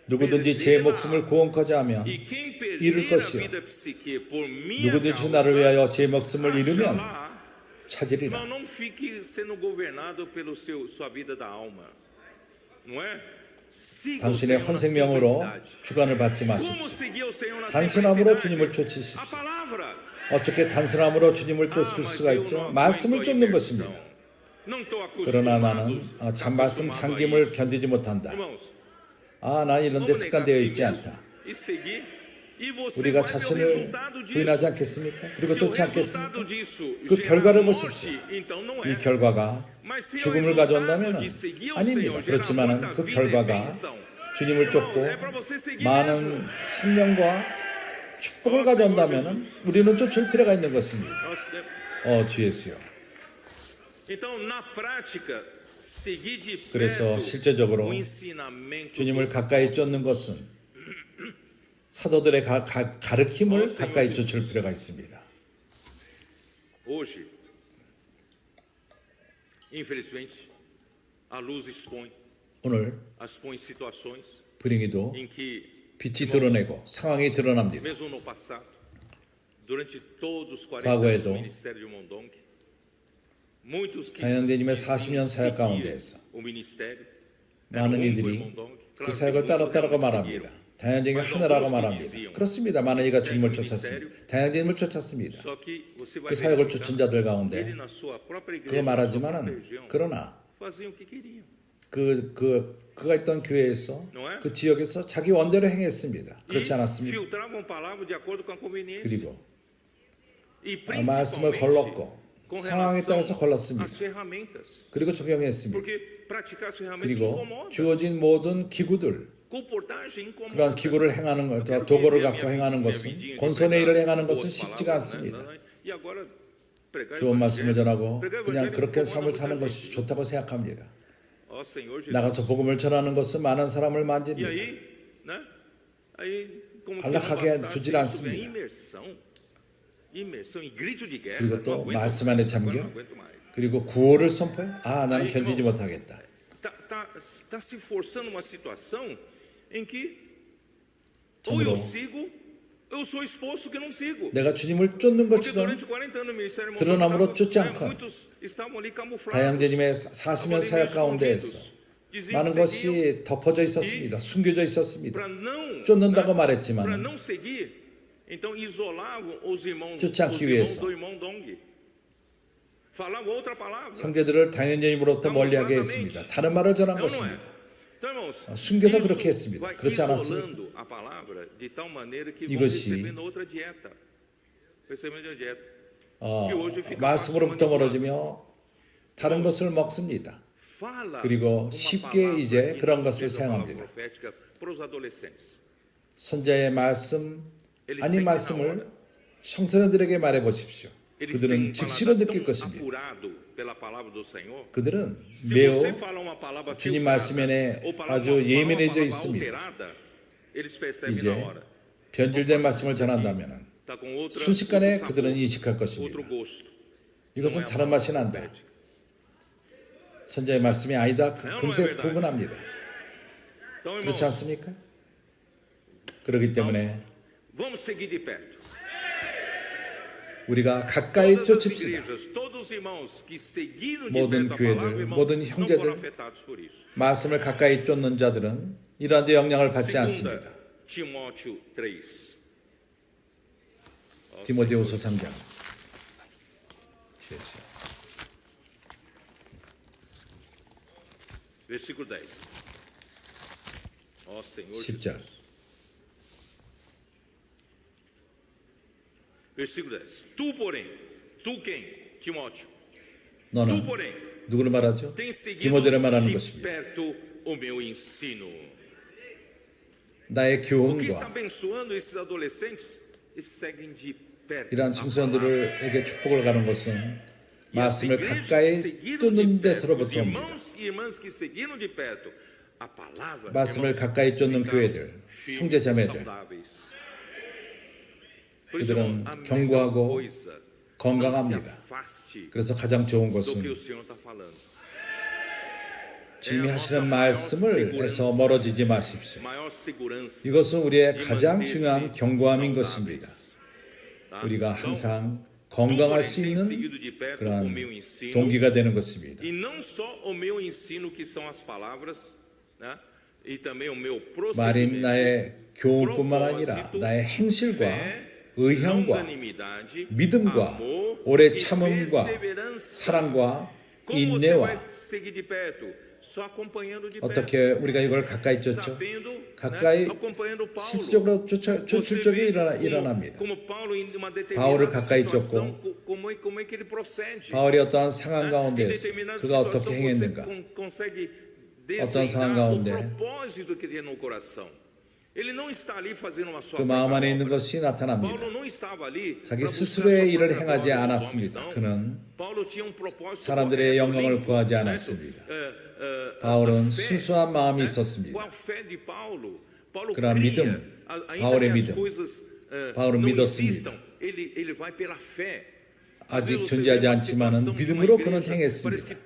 누구든지 제 목숨을 구원코자 하면 e quem 잃을 perder a 것이요. vida psique por minha 누구든지 causa 나를 위하여 제 목숨을 잃으면 achará. 찾으리라. Mas não fique sendo governado pelo sua vida da alma, não é? Siga o 당신의 Senhor na 헌생명으로 simplicidade. 주관을 받지 Como 마십시오. seguir o Senhor na 단순함으로 simplicidade? 주님을 A 쫓으십시오. palavra. 어떻게 단순함으로 주님을 Ah, 쫓을 mas 수가 eu 있죠? não 말씀을 aguento a 쫓는 imersão. 것입니다. Não estou 그러나 나는 acostumado 참 말씀 a 잠김을 isso. 견디지 못한다. Irmãos, 난 이런 데 vamos negar 습관되어 a si 있지 mesmo 않다. e seguir, e você 우리가 vai ver o 자신을 resultado disso. 부인하지 않겠습니까? 그리고 Se o 쫓지 resultado 않겠습니까? disso 그 gerar 결과를 morte, 보십시오. então não 이 é. 결과가 Mas se o 죽음을 resultado 가져온다면 de seguir o 아닙니다. Senhor gerar 그렇지만 muita 그 vida e 결과가 bênção, 주님을 쫓고 é para você seguir 많은 mesmo. 생명과 축복을 가져온다면 우리는 쫓을 필요가 있는 것입니다. 주 예수요. Então, na prática, seguir de 그래서 perto 실제적으로 o ensinamento 주님을 dos 가까이 쫓는 것은 사도들의 가르침을 가까이 쫓을 필요가 있습니다. Hoje, infelizmente, a luz expõe 오늘 situações 불행히도 em que, 빛이 드러내고 상황이 드러납니다. mesmo no passado, durante todos os 40 anos 과거에도 do ministério de Mondong, muitos que 다현대님의 diziam 40년 사역 seguir 가운데에서 o ministério, 많은 eram um 이들이 por Mondong. 그 Claro que 사역을 muitos 따랐다라고 realmente 말합니다. seguiram. 다현정이 하나라고 말합니다. 그렇습니다. 많은 이가 주님을 쫓았습니다. 다현정님을 쫓았습니다. Só que você vai 그 사역을 verificar, 쫓은 자들 ele 가운데 na sua própria igreja, 그거 na sua própria 말하지만은 região, 그러나 faziam o que queriam. 그가 있던 교회에서 Não é? 그 지역에서 자기 원대로 행했습니다. 그렇지 E 않았습니까? filtravam palavra de acordo com a conveniência. 그리고 E 말씀을 principalmente 걸렀고 com 상황에 따라서 relação 걸렀습니다. às ferramentas. 그리고 적용했습니다. Porque praticar as ferramentas 그리고 incomoda. 주어진 모든 기구들 Comportagem incomoda. 그러한 기구를 행하는 것, 도구를 갖고 행하는 것은 권선의 일을 행하는 것은 쉽지가 않습니다. E agora pregar 좋은 말씀을 evangelho. 전하고 Pregar 그냥 evangelho 그렇게 incomoda 삶을 muita 사는 gente. 것이 좋다고 생각합니다. Ó Senhor Jesus. 나가서 복음을 전하는 것은 많은 사람을 E 만집니다. aí, né? Aí como que 안락하게 não bastasse 두질 isso, 않습니다. vem imersão e grito de guerra. 그리고 Não 또 aguento 말씀 mais, 안에 agora 잠겨 não aguento mais. 그리고 구호를 선포해. 나는 견디지 못하겠다. Tá se forçando uma situação em que ou 참으로 eu sigo, eu sou exposto que não sigo. 내가 주님을 쫓는 Porque 것처럼 durante 40 anos no ministério 드러남으로 쫓지 않건 muitos estavam ali camuflados. 다양제님의 estavam 40년 ali 사역 meio 가운데에서 escondidos. Diziam 많은 que seguiam 것이 덮어져 있었습니다. 숨겨져 있었습니다. para não, 쫓는다고 para 말했지만 não seguir, então isolavam os irmãos 쫓지 않기 위해서. do irmão Dong. Falavam outra palavra. 형제들을 다현제님으로부터 멀리하게 했습니다. 다른 말을 전한 Não, não é? 것입니다. Então, irmãos, 숨겨서 isso 그렇게 했습니다. vai 그렇지 않았습니까? isolando a palavra de tal maneira que vão 이것이 recebendo outra dieta. Recebendo a dieta. 말씀으로부터 멀어지며 다른 것을 먹습니다. Fala 그리고 uma 쉽게 palavra 이제 que 그런 não 것을 seja uma palavra 사용합니다. profética para os adolescentes. 선자의 말씀 아닌 말씀을 청소년들에게 말해 보십시오. 그들은 즉시로 느낄 것입니다. 그들은 매우 주님 말씀에 아주 예민해져 있습니다. 이제 변질된 말씀을 전한다면 순식간에 그들은 인식할 것입니다. 이것은 다른 맛이 난다. 선자의 말씀이 아니다. 금세 구분합니다. 그렇지 않습니까? 그렇기 때문에 우리가 가까이 쫓읍시다. 모든 교회들, 모든 형제들, 말씀을 가까이 쫓는 자들은 이러한 데 영향을 받지 않습니다. 디모데후서 3장 10절 Versículo 10. Tu, porém, tu quem? Timóteo. 너는 누구를 말하죠? 디모데를 말하는 것입니다. Perto o meu ensino. 나의 O que está 교훈과 abençoando esses adolescentes? Eles seguem de perto. 이러한 청소년들에게 축복을 가는 것은 말씀을 가까이 쫓는 데서로부터 옵니다. Irmãs que seguiram de perto a palavra. 말씀을 가까이 쫓는 교회들, 형제 자매들, 그들은 견고하고 건강합니다. 그래서 가장 좋은 것은 주님이 하시는 말씀을 해서 멀어지지 마십시오. 이것은 우리의 가장 중요한 견고함인 것입니다. 우리가 항상 건강할 수 있는 그러한 동기가 되는 것입니다. 말인 나의 교훈뿐만 아니라 나의 행실과 의향과 믿음과 오래 참음과 사랑과 인내와 어떻게 우리가 이걸 가까이 쫓죠? 가까이 실질적으로 쫓을 적이 일어납니다. 바울을 가까이 쫓고 바울이 어떠한 상황 가운데에서 그가 어떻게 행했는가, 어떤 상황 가운데 그 마음 안에 있는 것이 나타납니다. 자기 스스로의 일을 행하지 않았습니다. 그는 사람들의 영광을 구하지 않았습니다. 바울은 순수한 마음이 있었습니다. 그러한 믿음, 바울의 믿음, 바울은 믿었습니다. 아직 존재하지 않지만은 믿음으로 그는 행했습니다.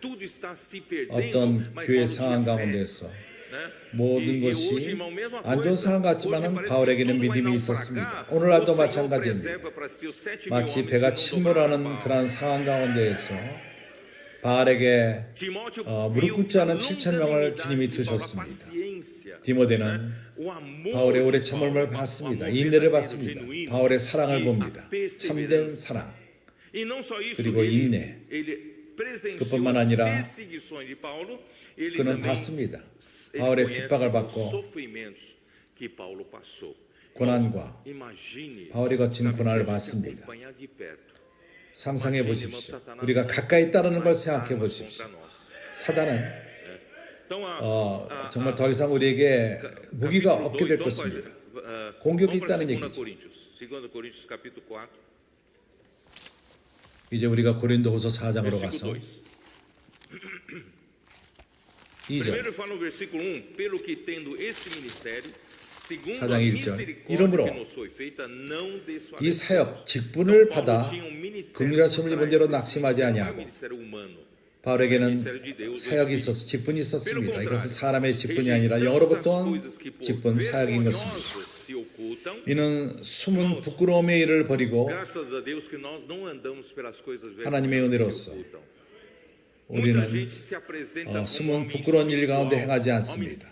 어떤 교회 상황 가운데서 모든 것이 안 좋은 상황 같지만은 바울에게는 믿음이 있었습니다. 오늘날도 마찬가지입니다. 마치 배가 침몰하는 그런 상황 가운데에서 바울에게 무릎 꿇지 않은 7,000명을 주님이 두셨습니다. 디모데는 바울의 오래 참음을 봤습니다. 인내를 봤습니다. 바울의 사랑을 봅니다. 참된 사랑 그리고 인내. 그뿐만 아니라 그는 봤습니다. 바울의 핍박을 받고 고난과 바울이 거친 고난을 봤습니다. 상상해 보십시오. 우리가 가까이 따르는 걸 생각해 보십시오. 사단은 정말 더 이상 우리에게 무기가 없게 될 것입니다. 공격이 있다는 얘기죠. 이제 우리가 고린도후서 4장으로 가서 2절 4장 1절 이러므로 이 사역 직분을 받아 긍휼하심을 입은 대로 낙심하지 아니하고 바울에게는 사역이 있어서 직분이 있었습니다. 이것은 사람의 직분이 아니라 영으로부터 온 직분 사역인 것입니다. 이는 숨은 부끄러움의 일을 버리고 하나님의 은혜로서 우리는 숨은 부끄러운 일 가운데 행하지 않습니다.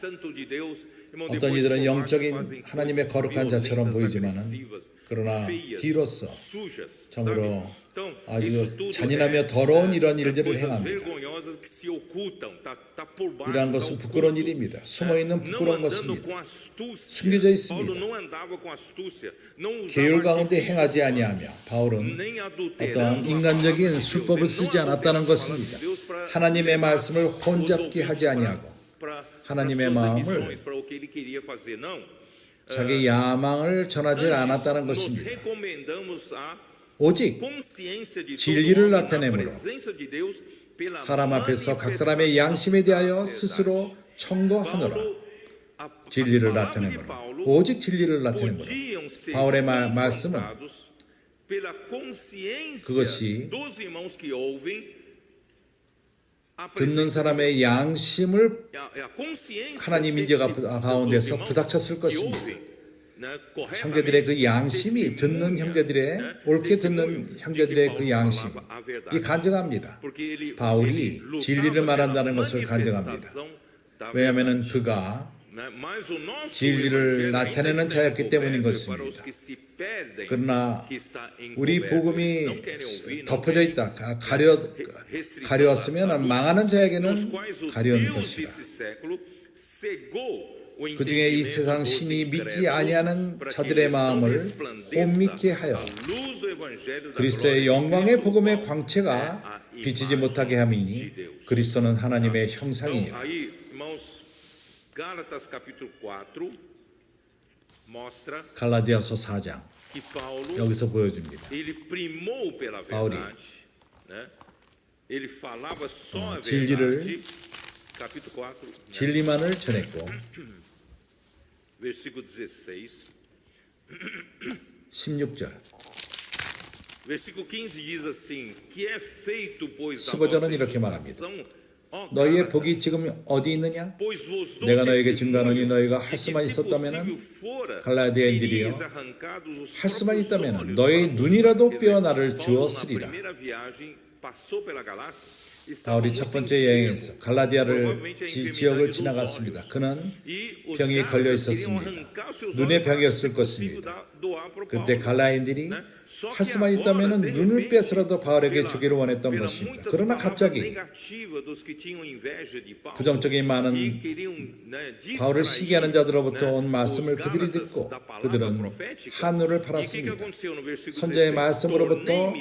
어떤 이들은 영적인 하나님의 거룩한 자처럼 보이지만은 그러나 뒤로서 참으로 아주 잔인하며 더러운 이런 일들을 행합니다. 이러한 것은 부끄러운 일입니다. 숨어있는 부끄러운 것입니다. 숨겨져 있습니다. 계율 가운데 행하지 아니하며 바울은 어떠한 인간적인 술법을 쓰지 않았다는 것입니다. 하나님의 말씀을 혼잡게 하지 아니하고 하나님의 마음을 자기 야망을 전하지 않았다는 nos 것입니다. recomendamos a 오직 consciência de todo 진리를 homem na 나타내므로 presença de Deus pela 사람 앞에서 각 사람의 양심에 대하여 스스로 청구하노라. 진리를 나타내므로 오직 진리를 나타내므로 바울의 말씀은 그것이 듣는 사람의 양심을 하나님 인재 가운데서 부닥쳤을 것입니다. 형제들의 그 양심이 듣는 형제들의 옳게 듣는 형제들의 그 양심이 간증합니다. 바울이 진리를 말한다는 것을 간증합니다. 왜냐하면 그가 진리를 나타내는 자였기 때문인 것입니다. 그러나 우리 복음이 덮어져 있다, 가려웠으면 망하는 자에게는 가려운 것이다. 그 중에 이 세상 신이 믿지 아니하는 자들의 마음을 혼미케 하여 그리스도의 영광의 복음의 광채가 비치지 못하게 함이니 그리스도는 하나님의 형상이니라. Gálatas capítulo 4 mostra 갈라디아서 4장 que Paulo 여기서 보여줍니다. ele primou pela 바울이 verdade, né? Ele falava só a 진리를 verdade. Capítulo 4, 진리만을 전했고 versículo 16. 16절 Versículo 15 diz assim: que é feito pois da 15절은 이렇게 말합니다. 너희의 복이 지금 어디 있느냐? 내가 너에게 증거하노니 너희가 할 수만 있었다면 갈라디아인들이여 할 수만 있다면 너희 눈이라도 뼈 나를 주었으리라. 바울이 첫 번째 여행에서 갈라디아를 지역을 지나갔습니다. 그는 병이 걸려 있었습니다. 눈의 병이었을 것입니다. 그때 갈라디아인들이 할 수만 있다면 눈을 빼서라도 바울에게 주기를 원했던 것입니다. 그러나 갑자기 부정적인 많은 바울을 시기하는 자들로부터 온 말씀을 그들이 듣고 그들은 하늘을 팔았습니다. 선지자의 말씀으로부터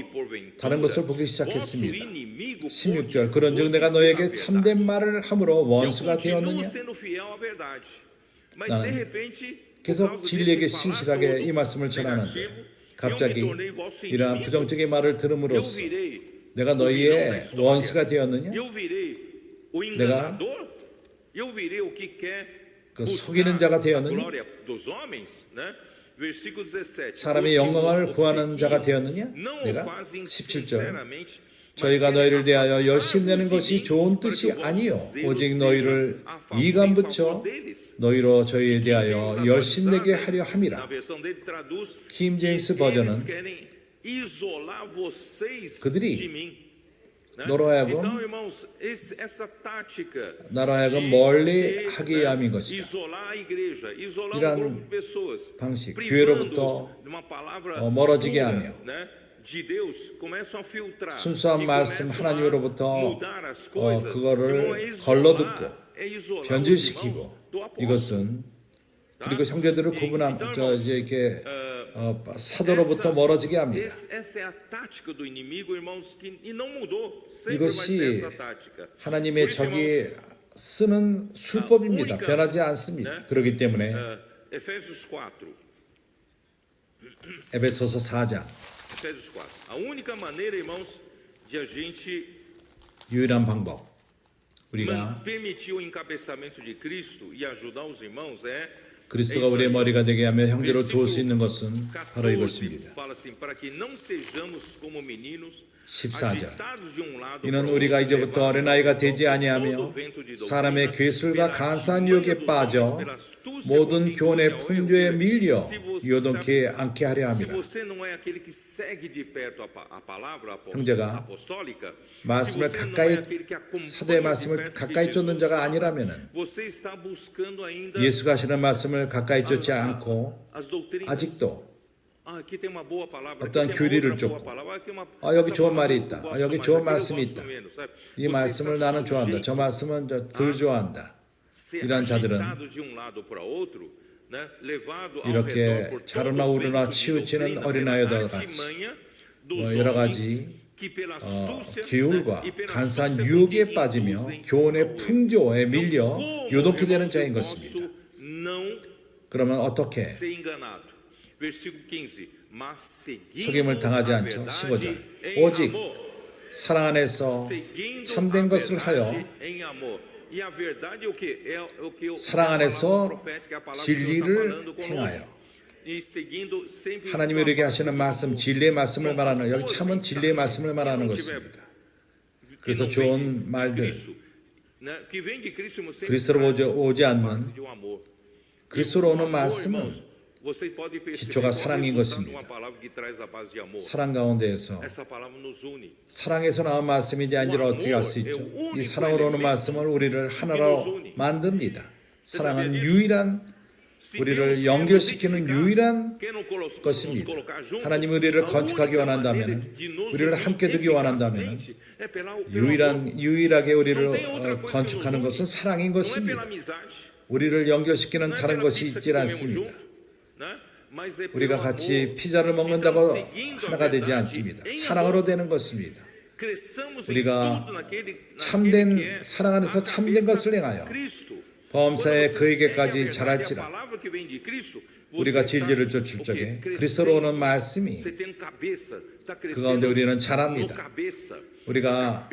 다른 것을 보기 시작했습니다. 16절 그런즉 내가 너에게 참된 말을 함으로 원수가 되었느냐? 나는 계속 진리에게 신실하게 이 말씀을 전하는데 갑자기 이러한 부정적인 말을 들음으로써 내가 너희의 원수가 되었느냐? 내가 그 속이는 자가 되었느냐? 사람의 영광을 구하는 자가 되었느냐? 내가 17절 저희가 너희를 대하여 열심내는 것이 좋은 뜻이 아니요 오직 너희를 이감 붙여 너희로 저희에 대하여 열심내게 하려 함이라. 킹 제임스 버전은 그들이 너로 하여금 멀리 하게 함인 것이다. 이러한 방식, 교회로부터 멀어지게 하며 순수한 말씀 하나님으로부터 그거를 걸러듣고 변질시키고 이것은 그리고 형제들을 이렇게 사도로부터 멀어지게 합니다. 이것이 하나님의 적이 쓰는 수법입니다. 변하지 않습니다. 그렇기 때문에 에베소서 4장 유일한 방법 우리가 그리스도가 우리의 머리가 되게 하며 형제를 도울 수 있는 것은 바로 이것입니다. 14절 이는 우리가 이제부터 어린아이가 되지 아니하며 사람의 괴술과 간사한 유혹에 빠져 모든 교훈의 풍조에 밀려 요동케 않게 하려 함이라. 형제가 말씀을 가까이 사도의 말씀을 가까이 쫓는 자가 아니라면 예수가 하시는 말씀을 가까이 쫓지 않고 아직도 어떠한 교리를 쫓고 여기 좋은 말이 있다. 여기 좋은 말씀이 있다. 이 말씀을 나는 좋아한다. 저 말씀은 덜 좋아한다. 이런 자들은 이렇게 자르나 우르나 치우치는 어린아이들 같이 여러 가지 기울과 간사한 유혹에 빠지며 교훈의 풍조에 밀려 요동케 되는 자인 것입니다. 그러면 어떻게 ser enganado. Versículo 15. Mas seguindo 속임을 당하지 a 않죠. verdade 15절. em 오직 amor. 사랑 안에서 Seguindo 참된 a 것을 하여 verdade em amor. E a verdade é o que? É o que 사랑 안에서 profética, a palavra que o Senhor está 진리를 falando conosco. 행하여 E seguindo sempre 하나님이 우리에게 하시는 말씀, 진리의 말씀을 말하는, 여기 참은 진리의 말씀을 말하는 것입니다. 그래서 좋은 말들, 그리스도로 오지 않는, 그리스도로 오는 말씀은 기초가 사랑인 것입니다. 사랑 가운데에서 사랑에서 나온 말씀이지 아니라 어떻게 할 수 있죠? 이 사랑으로 오는 말씀을 우리를 하나로 만듭니다. 사랑은 유일한 우리를 연결시키는 유일한 것입니다. 하나님이 우리를 건축하기 원한다면, 우리를 함께 두기 원한다면 유일하게 우리를 건축하는 것은 사랑인 것입니다. 우리를 연결시키는 다른 것이 있지 않습니다. 우리가 같이 피자를 먹는다고 하나가 되지 않습니다. 사랑으로 되는 것입니다. 우리가 참된 사랑 안에서 참된 것을 행하여 범사에 그에게까지 자랄지라. 우리가 진리를 쫓을 적에 그리스도로 오는 말씀이 그 가운데 우리는 자랍니다. 우리가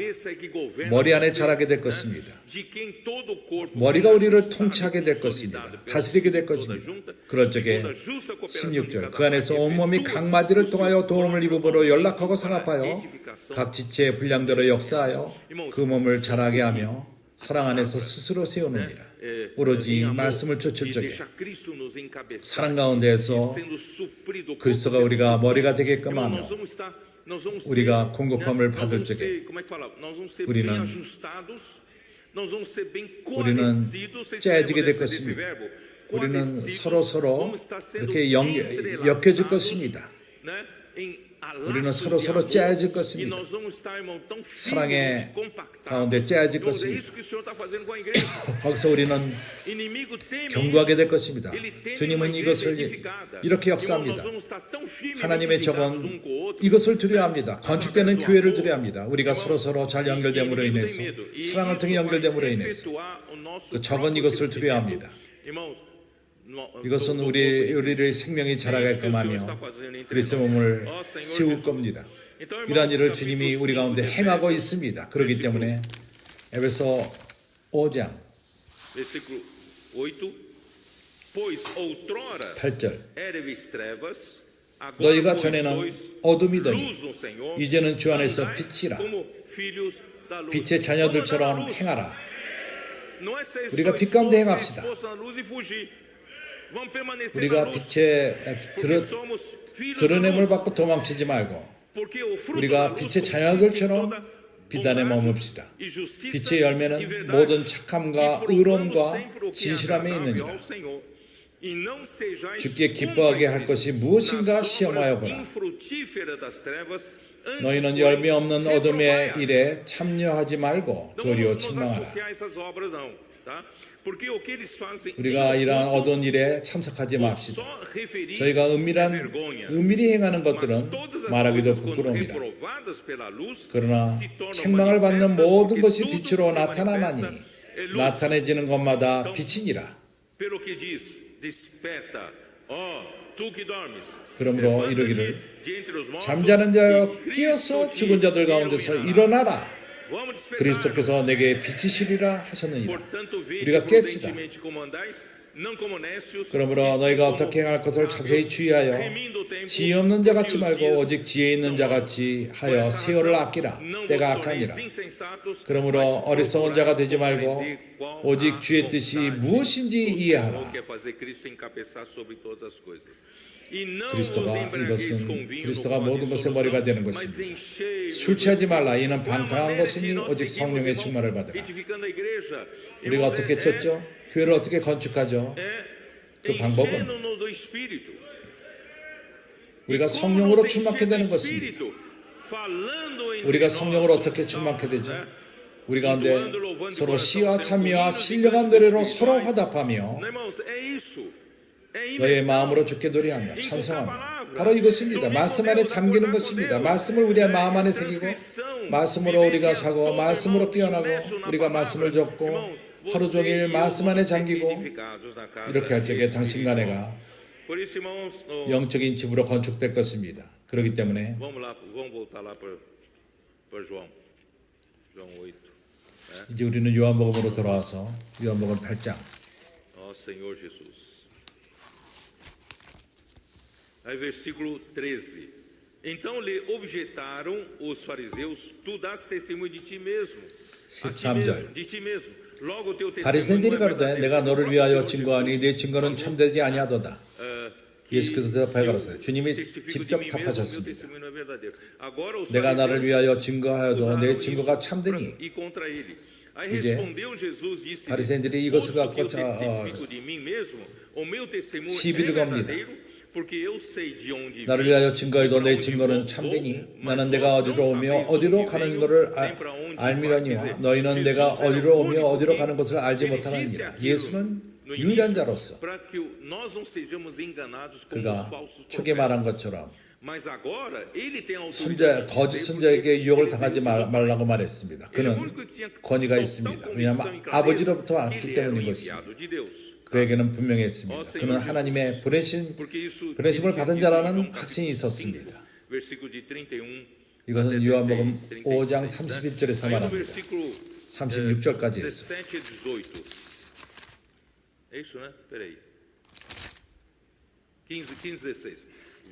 머리 안에 자라게 될 것입니다. 머리가 우리를 통치하게 될 것입니다. 다스리게 될 것입니다. 그럴 적에 16절 그 안에서 온몸이 각마디를 통하여 도움을 입음으로 연락하고 상합하여 각 지체의 분량대로 역사하여 그 몸을 자라게 하며 사랑 안에서 스스로 세우느니라. 오로지 말씀을 쫓을 적에 사랑 가운데에서 그리스도가 우리가 머리가 되게끔 하며 우리가 공급함을 받을 적에 우리는 짜여지게 될 것입니다. 우리는 서로 이렇게 엮여질 것입니다. 우리는 서로 짜여질 것입니다. 사랑의 가운데 짜여질 것입니다. 거기서 우리는 경고하게 될 것입니다. 주님은 이것을 이렇게 역사합니다. 하나님의 적은 이것을 두려워합니다. 건축되는 교회를 두려워합니다. 우리가 서로 잘 연결됨으로 인해서, 사랑을 통해 연결됨으로 인해서 그 적은 이것을 두려워합니다. 이것은 우리의 생명이 자라게끔 하며 그리스도 몸을 세울 겁니다. 이러한 일을 주님이 우리 가운데 행하고 있습니다. 그렇기 때문에 에베소 5장 8절 너희가 전에는 어둠이더니 이제는 주 안에서 빛이라. 빛의 자녀들처럼 행하라. 우리가 빛 가운데 행합시다. 우리가 빛의 드러냄을 받고 도망치지 말고 우리가 빛의 자녀들처럼 빛 안에 머뭅시다. 빛의 열매는 모든 착함과 의로움과 진실함에 있느니라. 주께 기뻐하게 할 것이 무엇인가 시험하여 보라. 너희는 열매 없는 어둠의 일에 참여하지 말고 도리어 책망하라. 우리가 이러한 어두운 일에 참석하지 맙시다. 저희가 은밀히 행하는 것들은 말하기도 부끄러웁니다. 그러나 책망을 받는 모든 것이 빛으로 나타나나니 나타내지는 것마다 빛이니라. 그러므로 이르기를 잠자는 자여 깨어서 죽은 자들 가운데서 일어나라. 그리스도께서 내게 빛이시리라 하셨느니라. 우리가 깹시다. 그러므로 너희가 어떻게 행할 것을 자세히 주의하여 지혜 없는 자 같이 말고 오직 지혜 있는 자 같이 하여 세월을 아끼라. 때가 악하니라. 그러므로 어리석은 자가 되지 말고 오직 주의 뜻이 무엇인지 이해하라. 그리스도가 모든 것의 머리가 되는 것입니다. 술 취하지 말라. 이는 방탕한 것이니 오직 성령의 충만을 받으라. 우리가 어떻게 쳤죠? 교회를 어떻게 건축하죠? 그 방법은 우리가 성령으로 충만하게 되는 것입니다. 우리가 성령으로 어떻게 충만하게 되죠? 우리 가운데 서로 시와 찬미와 신령한 노래로 서로 화답하며 너의 마음으로 주께 노래하며 찬송하며 바로 이것입니다. 말씀 안에 잠기는 것입니다. 말씀을 우리의 마음 안에 새기고 말씀으로 우리가 사고 말씀으로 깨어나고 우리가 말씀을 접고 하루 종일 말씀 안에 잠기고 edificados na casa 이렇게 할 적에 당신과 espiritual. 내가 Por isso, irmãos, 영적인 집으로 건축될 것입니다. 그렇기 때문에 vamos voltar lá para João 8. 이제 우리는 요한복음으로 돌아와서 요한복음 8장 Ó Senhor Jesus. Aí versículo 13. Então lhe objetaram os fariseus: Tu dás testemunho de ti mesmo. A ti 13절. mesmo, de ti mesmo. Logo o teu testemunho 바리새인들이 é 가로되 verdadeiro. 내가 너를 O 위하여 Senhor 증거하니 Jesus 네 증거는 참되지 아니하도다. que 예수께서 대답하여 가로되 eu 주님이 testifico 직접 de mim mesmo, meu 답하셨습니다. testemunho não é verdadeiro. Agora os 내가 나를 fariseus 위하여 증거하여도 usaram 내 isso 증거가 참되니 e contra ele. Aí 이제 respondeu Jesus, disse: 바리새인들이 이것을 Posto que 갖고 eu testifico de mim mesmo, o meu testemunho é 시비를 겁니다. verdadeiro, porque eu sei de onde 나를 vim 위하여 e 증거해도 para 내 onde 증거는 vou, 참되니 mas 나는 vós 내가 não 어디로 오며 sabeis de 어디로 onde 가는 venho, 것을 nem para onde vou. 알미려니와 Quer dizer, 너희는 내가 Jesus era 어디로 o 오며 único 어디로 que 가는 것을 알지 ele disse 못하느니라. aquilo 예수는 no 유일한 início, 자로서 para que nós não sejamos enganados como os 그가 falsos 초기에 profetas. 말한 것처럼 Mas agora ele tem 선자, autoridade de 거짓 dizer 선자에게 porque 유혹을 ele 당하지 veio do Pai. 말라고 말했습니다. Ele é o 그는 único que tinha 권위가 tão 있습니다. convicção 왜냐하면 e clareza 아버지로부터 que 왔기 ele era o 때문인 것입니다. enviado de Deus. 그에게는 분명했습니다. 그는 하나님의 보내심을 받은 자라는 확신이 있었습니다. Versículo de 31 이것은 요한복음 5장 31절에서 Aí no 말합니다. versículo 36절까지 17 했어. e 18. É isso, né? Peraí. 15, 16.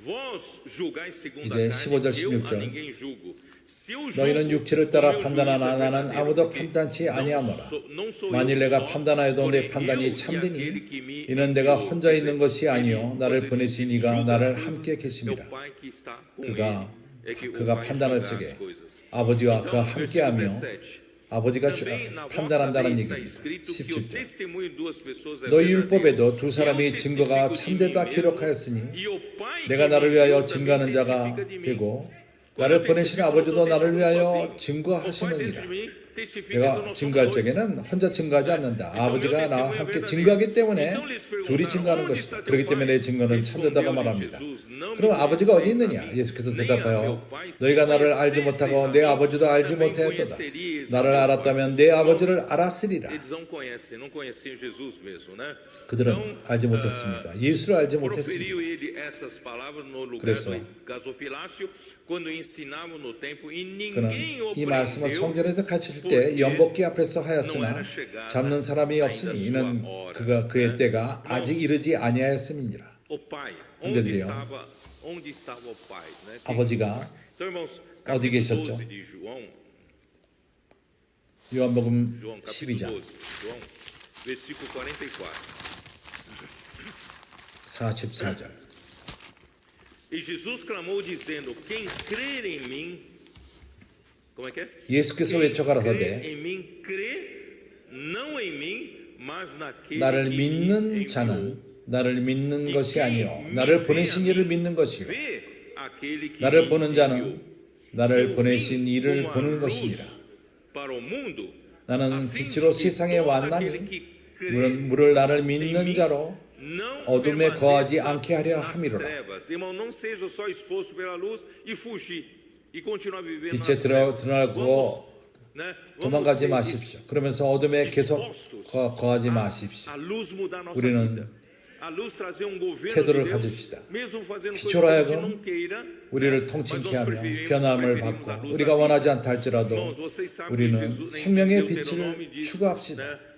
Vós julgais segundo a 이제 carne, 15절, eu a 16절. ninguém julgo. Se eu julgo, 너희는 육체를 o 따라 meu 판단하나 juízo é 나는 verdadeiro, 아무도 porque 판단치 não 아니하노라. não sou 만일 eu 내가 só, 판단하여도 내 porém 판단이 eu e 참되니 aquele que me 이는 내가 enviou. 혼자 있는 것이 Ele, 아니요 나를 quando ele 보내신 julga 이가 as 나를 coisas, 함께 é o 계심이라. Pai que está com 그가 ele, é que o 그가 faz 판단할 julgar 적에 as coisas. 아버지와 Então, 그와 versículo 함께하며 17. 아버지가 Também na vossa 판단한다는 lei está 얘기입니다. escrito que o 17절. testemunho de duas pessoas é 너희 verdadeiro. 율법에도 두 E 사람이 ao 증거가 testifico de 참되다 mim 기록하였으니 mesmo, e o Pai 내가 que 나를 me 위하여 enviou também 증거하는 자가 testifica de mim. 되고 Quando 나를 eu 보내신 testifico, 아버지도 não 나를 testifico 위하여 sozinho. O Pai dentro 증거하시느니라. de mim testifica que 내가 nós somos 증거할 dois. 적에는 혼자 증거하지 않는다. Então, 아버지가 meu 나와 testemunho é 함께 verdadeiro. 증거하기 때문에 Então lhes 둘이 perguntaram, 증거하는 onde 것이다. está teu 그렇기 pai? 때문에 내 증거는 참되다고 Respondeu-lhe 말합니다. Jesus, não me 그럼 아버지가 어디 conheceis a 있느냐? mim, 예수께서 nem a 대답하여 meu Pai. Se 너희가 나를 알지 conhecesseis 못하고 a 내 mim, 아버지도 알지 também 못하였도다. conhecerias a 나를 meu Pai. 알았다면 내 아버지를 알았으리라. Eles não conheciam Jesus mesmo, né? 그들은 알지 못했습니다. 예수를 알지 못했습니다. Proferiu ele essas palavras no lugar 그래서 do gasofilácio quando ensinavam no templo e 그는 ninguém o 이 말씀을 prendeu. 성전에서 가르칠 때 연복기 앞에서 하였으나 잡는 사람이 없으니 이는 그의 때가 아직 이르지 아니하였음이니라. O pai, 형제들이요. onde estava o pai, né? 아버지가 Então, irmãos, 어디 capítulo 계셨죠? 12 de João, 요한복음 capítulo 12장 12, João, versículo 44. 44절. E Jesus clamou dizendo: Quem crer em mim, como é que é? 예수께서 외쳐 crê 가라사대 em mim, crê não em mim, mas naquele 나를 que me 믿는 enviou. 자는 나를 믿는 E 것이 quem 아니요 me 나를 vê 보내신 a 이를 mim, 믿는 것이요 vê aquele que 나를 me 보는 enviou. 자는 나를 Eu 보내신 vim 이를 como a 보는 luz 것이니라. para o mundo, a 나는 fim 빛으로 de que 세상에 todo 왔나니 aquele que crê 물을 나를 em 믿는 mim 자로 não 어둠에 거하지 permaneça 않게 하려 nas 함이로라. trevas. Irmão, não seja só exposto pela luz e fugir e continuar vivendo nas 빛에 trevas. 드러나고 né? 도망가지 ser 마십시오. 그러면서 어둠에 계속 거하지 마십시오. a luz mudar a nossa 우리는 vida. A luz trazer governo 태도를 de Deus, 가집시다. mesmo fazendo 빛으로 coisas que a gente 하여금 não queira, 우리를 né? 통칭케 Mas nós 하며 변함을 preferimos a 받고 luz 우리가 da 원하지 vida. 않다 할지라도 Irmãos, vocês sabem que 우리는 Jesus, em 생명의 Deuteronômio 빛을 diz, 추구합시다. né,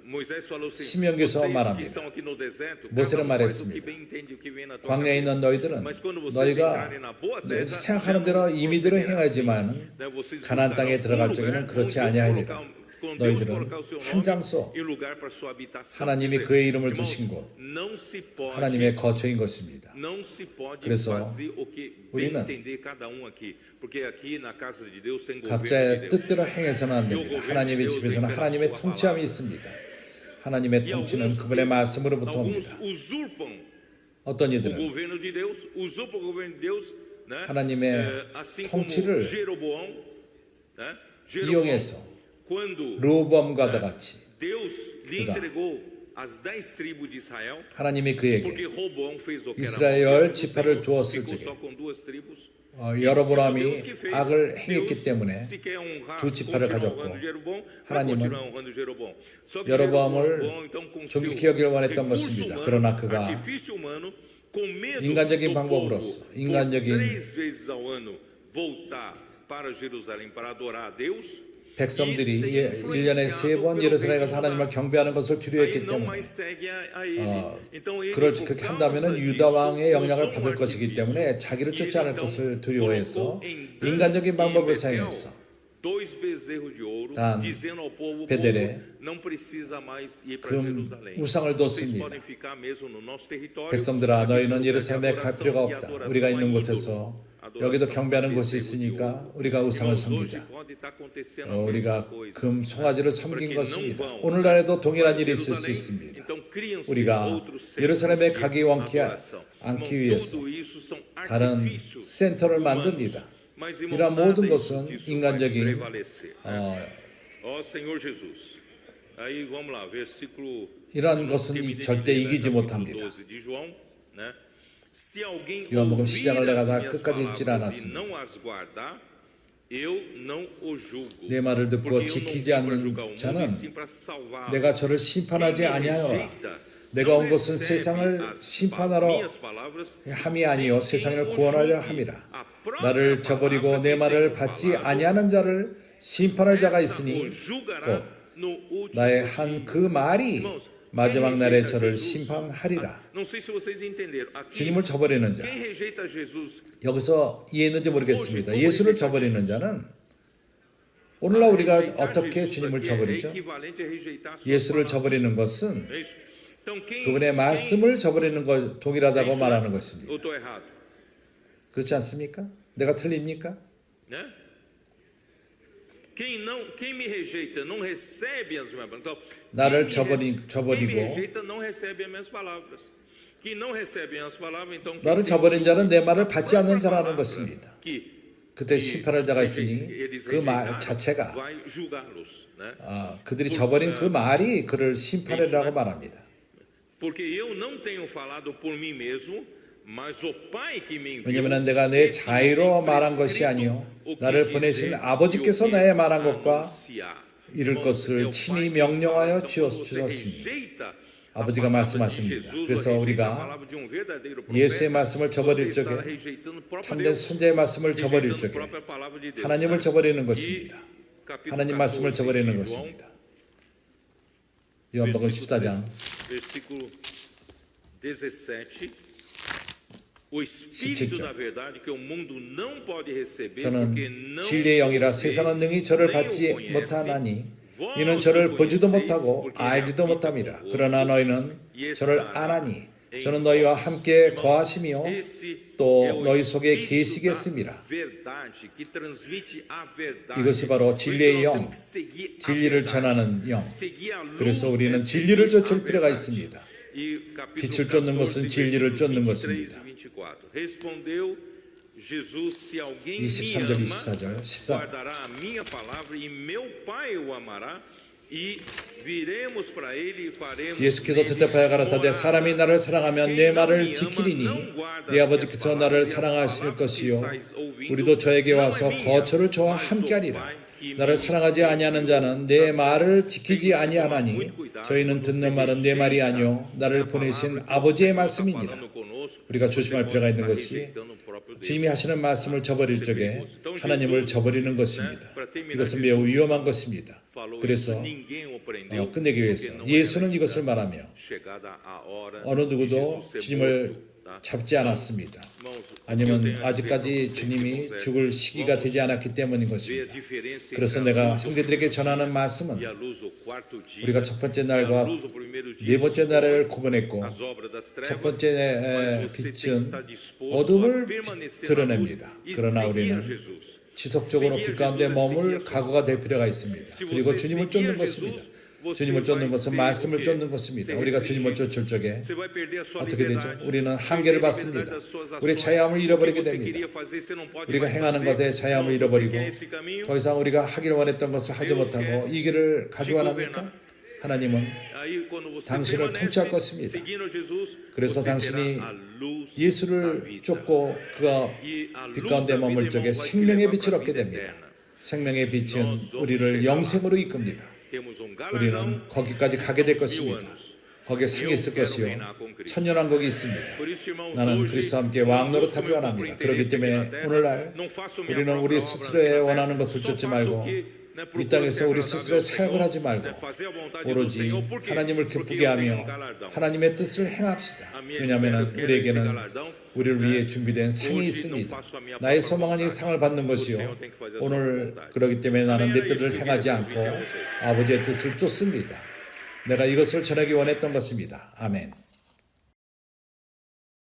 Moisés falou assim: 신명기에서 vocês que 말합니다. estão aqui no deserto, 모세는 cada um faz o 말했습니다. que bem entende, o que vem na tua 광야에 있는 cabeça. 너희들은 Mas quando vocês 너희가 entrarem na boa terra, 생각하는 já 대로 não 임의대로 procederá 행하지만 assim, né? Vocês 가나안 buscarão 땅에 들어갈 um 적에는 lugar 그렇지 onde eu 아니하리라. colocar- quando Deus 너희들은 colocar o seu 한 nome 장소 e lugar para sua habitação. 하나님이 Quer dizer, 그의 이름을 irmãos, 두신 곳 não se pode 하나님의 거처인 것입니다. Não se pode 그래서 fazer o que bem 우리는 entender cada um aqui, porque aqui na casa de Deus tem governo de 각자의 Deus. 뜻대로 행해서는 안 됩니다. 하나님의 집에서는 하나님의 통치함이 있습니다. 하나님의 E 통치는 alguns, 그분의 말씀으로부터 alguns 옵니다. usurpam 어떤 o 이들은 governo de Deus, usurpam o governo de Deus, né? 하나님의 Assim como 통치를 Jeroboão, né? 이용해서 quando 르호보암과도 같이 Deus lhe 그가 entregou as 10 tribos de Israel, 하나님이 porque 그에게 Roboão fez o que era 이스라엘 mal diante do 지파를 Senhor, 두었을 ficou 적에 só com 2 tribos. 여로보암이 악을 행했기 때문에 두 지파를 가졌고 하나님은 여로보암을 존귀히 여기를 원했던 것입니다. 그러나 그가 인간적인 방법으로서 인간적인 백성들이 1년에 3번 예루살렘에 가서 하나님을 경배하는 것을 두려워했기 때문에 그렇게 한다면 유다 왕의 영향을 받을 것이기 때문에 자기를 쫓지 않을 것을 두려워해서 인간적인 방법을 사용해서 단 베델에 금 우상을 뒀습니다. 백성들아 너희는 예루살렘에 갈 필요가 없다. 우리가 있는 곳에서 여기도 경배하는 곳이 있으니까 우리가 우상을 섬기자. 우리가 금 송아지를 섬긴 것입니다. 오늘날에도 동일한 일이 있을 수 있습니다. 우리가 예루살렘에 가기 원치 않기 위해서 다른 센터를 만듭니다. 이러한 모든 것은 인간적인 이러한 것은 절대 이기지 못합니다. 요한복음 시작을 내가 다 끝까지 읽지 않았습니다. 내 말을 듣고 지키지 않는 자는 내가 저를 심판하지 아니하노라. 내가 온 것은 세상을 심판하러 함이 아니요 세상을 구원하려 함이라. 나를 저버리고 내 말을 받지 아니하는 자를 심판할 자가 있으니 곧 나의 한 그 말이 마지막 날에 저를 심판하리라. 주님을 저버리는 자. 여기서 이해했는지 모르겠습니다. 예수를 저버리는 자는 오늘날 우리가 어떻게 주님을 저버리죠? 예수를 저버리는 것은 그분의 말씀을 저버리는 것 동일하다고 말하는 것입니다. 그렇지 않습니까? 내가 틀립니까? 나를 저버리고 나를 저버린 자는 내 말을 받지 않는 자라는 것입니다. 그때 심판할 자가 있으니 그 말 자체가 그들이 저버린 그 말이 그를 심판하리라고 말합니다. 왜냐하면 내가 내 자유로 말한 것이 아니요 나를 보내신 아버지께서 나의 말한 것과 이룰 것을 친히 명령하여 주셨습니다. 아버지가 말씀하십니다. 그래서 우리가 예수의 말씀을 저버릴 적에 참된 선지자의 말씀을 저버릴 적에 하나님을 저버리는 것입니다. 하나님 말씀을 저버리는 것입니다. 요한복음 14장 17절 저는 진리의 영이라 세상은 능히 저를 받지 못하나니 이는 저를 보지도 못하고 알지도 못함이라. 그러나 너희는 저를 아나니 저는 너희와 함께 거하시며 또 너희 속에 계시겠습니다. 이것이 바로 진리의 영, 진리를 전하는 영. 그래서 우리는 진리를 쫓을 필요가 있습니다. 빛을 쫓는 것은 진리를 쫓는 것입니다. 23절 24절 14 예수께서 대답하여 가라사대 사람이 나를 사랑하면 내 말을 지키리니 내 아버지께서 나를 사랑하실 것이요 우리도 저에게 와서 거처를 저와 함께하리라. 나를 사랑하지 아니하는 자는 내 말을 지키지 아니하나니 저희는 듣는 말은 내 말이 아니요 나를 보내신 아버지의 말씀이니라. 우리가 조심할 필요가 있는 것이 주님이 하시는 말씀을 저버릴 적에 하나님을 저버리는 것입니다. 이것은 매우 위험한 것입니다. 그래서 끝내기 위해서 예수는 이것을 말하며 어느 누구도 주님을 잡지 않았습니다. 아니면 아직까지 주님이 죽을 시기가 되지 않았기 때문인 것입니다. 그래서 내가 형제들에게 전하는 말씀은 우리가 첫 번째 날과 네 번째 날을 구분했고 첫 번째 빛은 어둠을 드러냅니다. 그러나 우리는 지속적으로 빛 가운데 머물 각오가 될 필요가 있습니다. 그리고 주님을 쫓는 것입니다. 주님을 쫓는 것은 말씀을 쫓는 것입니다. 우리가 주님을 쫓을 적에 어떻게 되죠? 우리는 한계를 받습니다. 우리의 자유함을 잃어버리게 됩니다. 우리가 행하는 것에 자유함을 잃어버리고 더 이상 우리가 하기를 원했던 것을 하지 못하고 이 길을 가져가랍니까? 하나님은 당신을 통치할 것입니다. 그래서 당신이 예수를 쫓고 그가 빛 가운데 머물 적에 생명의 빛을 얻게 됩니다. 생명의 빛은 우리를 영생으로 이끕니다. 우리는 거기까지 가게 될 것입니다. 거기에 상이 있을 것이요 천년왕국이 있습니다. 나는 그리스도와 함께 왕노릇하기 원합니다. 그렇기 때문에 오늘날 우리는 우리 스스로에 원하는 것을 쫓지 말고 이 땅에서 우리 스스로 생각을 하지 말고 오로지 하나님을 기쁘게 하며 하나님의 뜻을 행합시다. 왜냐하면 우리에게는 우리를 위해 준비된 상이 있습니다. 나의 소망은 이 상을 받는 것이요 오늘 그렇기 때문에 나는 내 뜻을 행하지 않고 아버지의 뜻을 쫓습니다. 내가 이것을 전하기 원했던 것입니다. 아멘.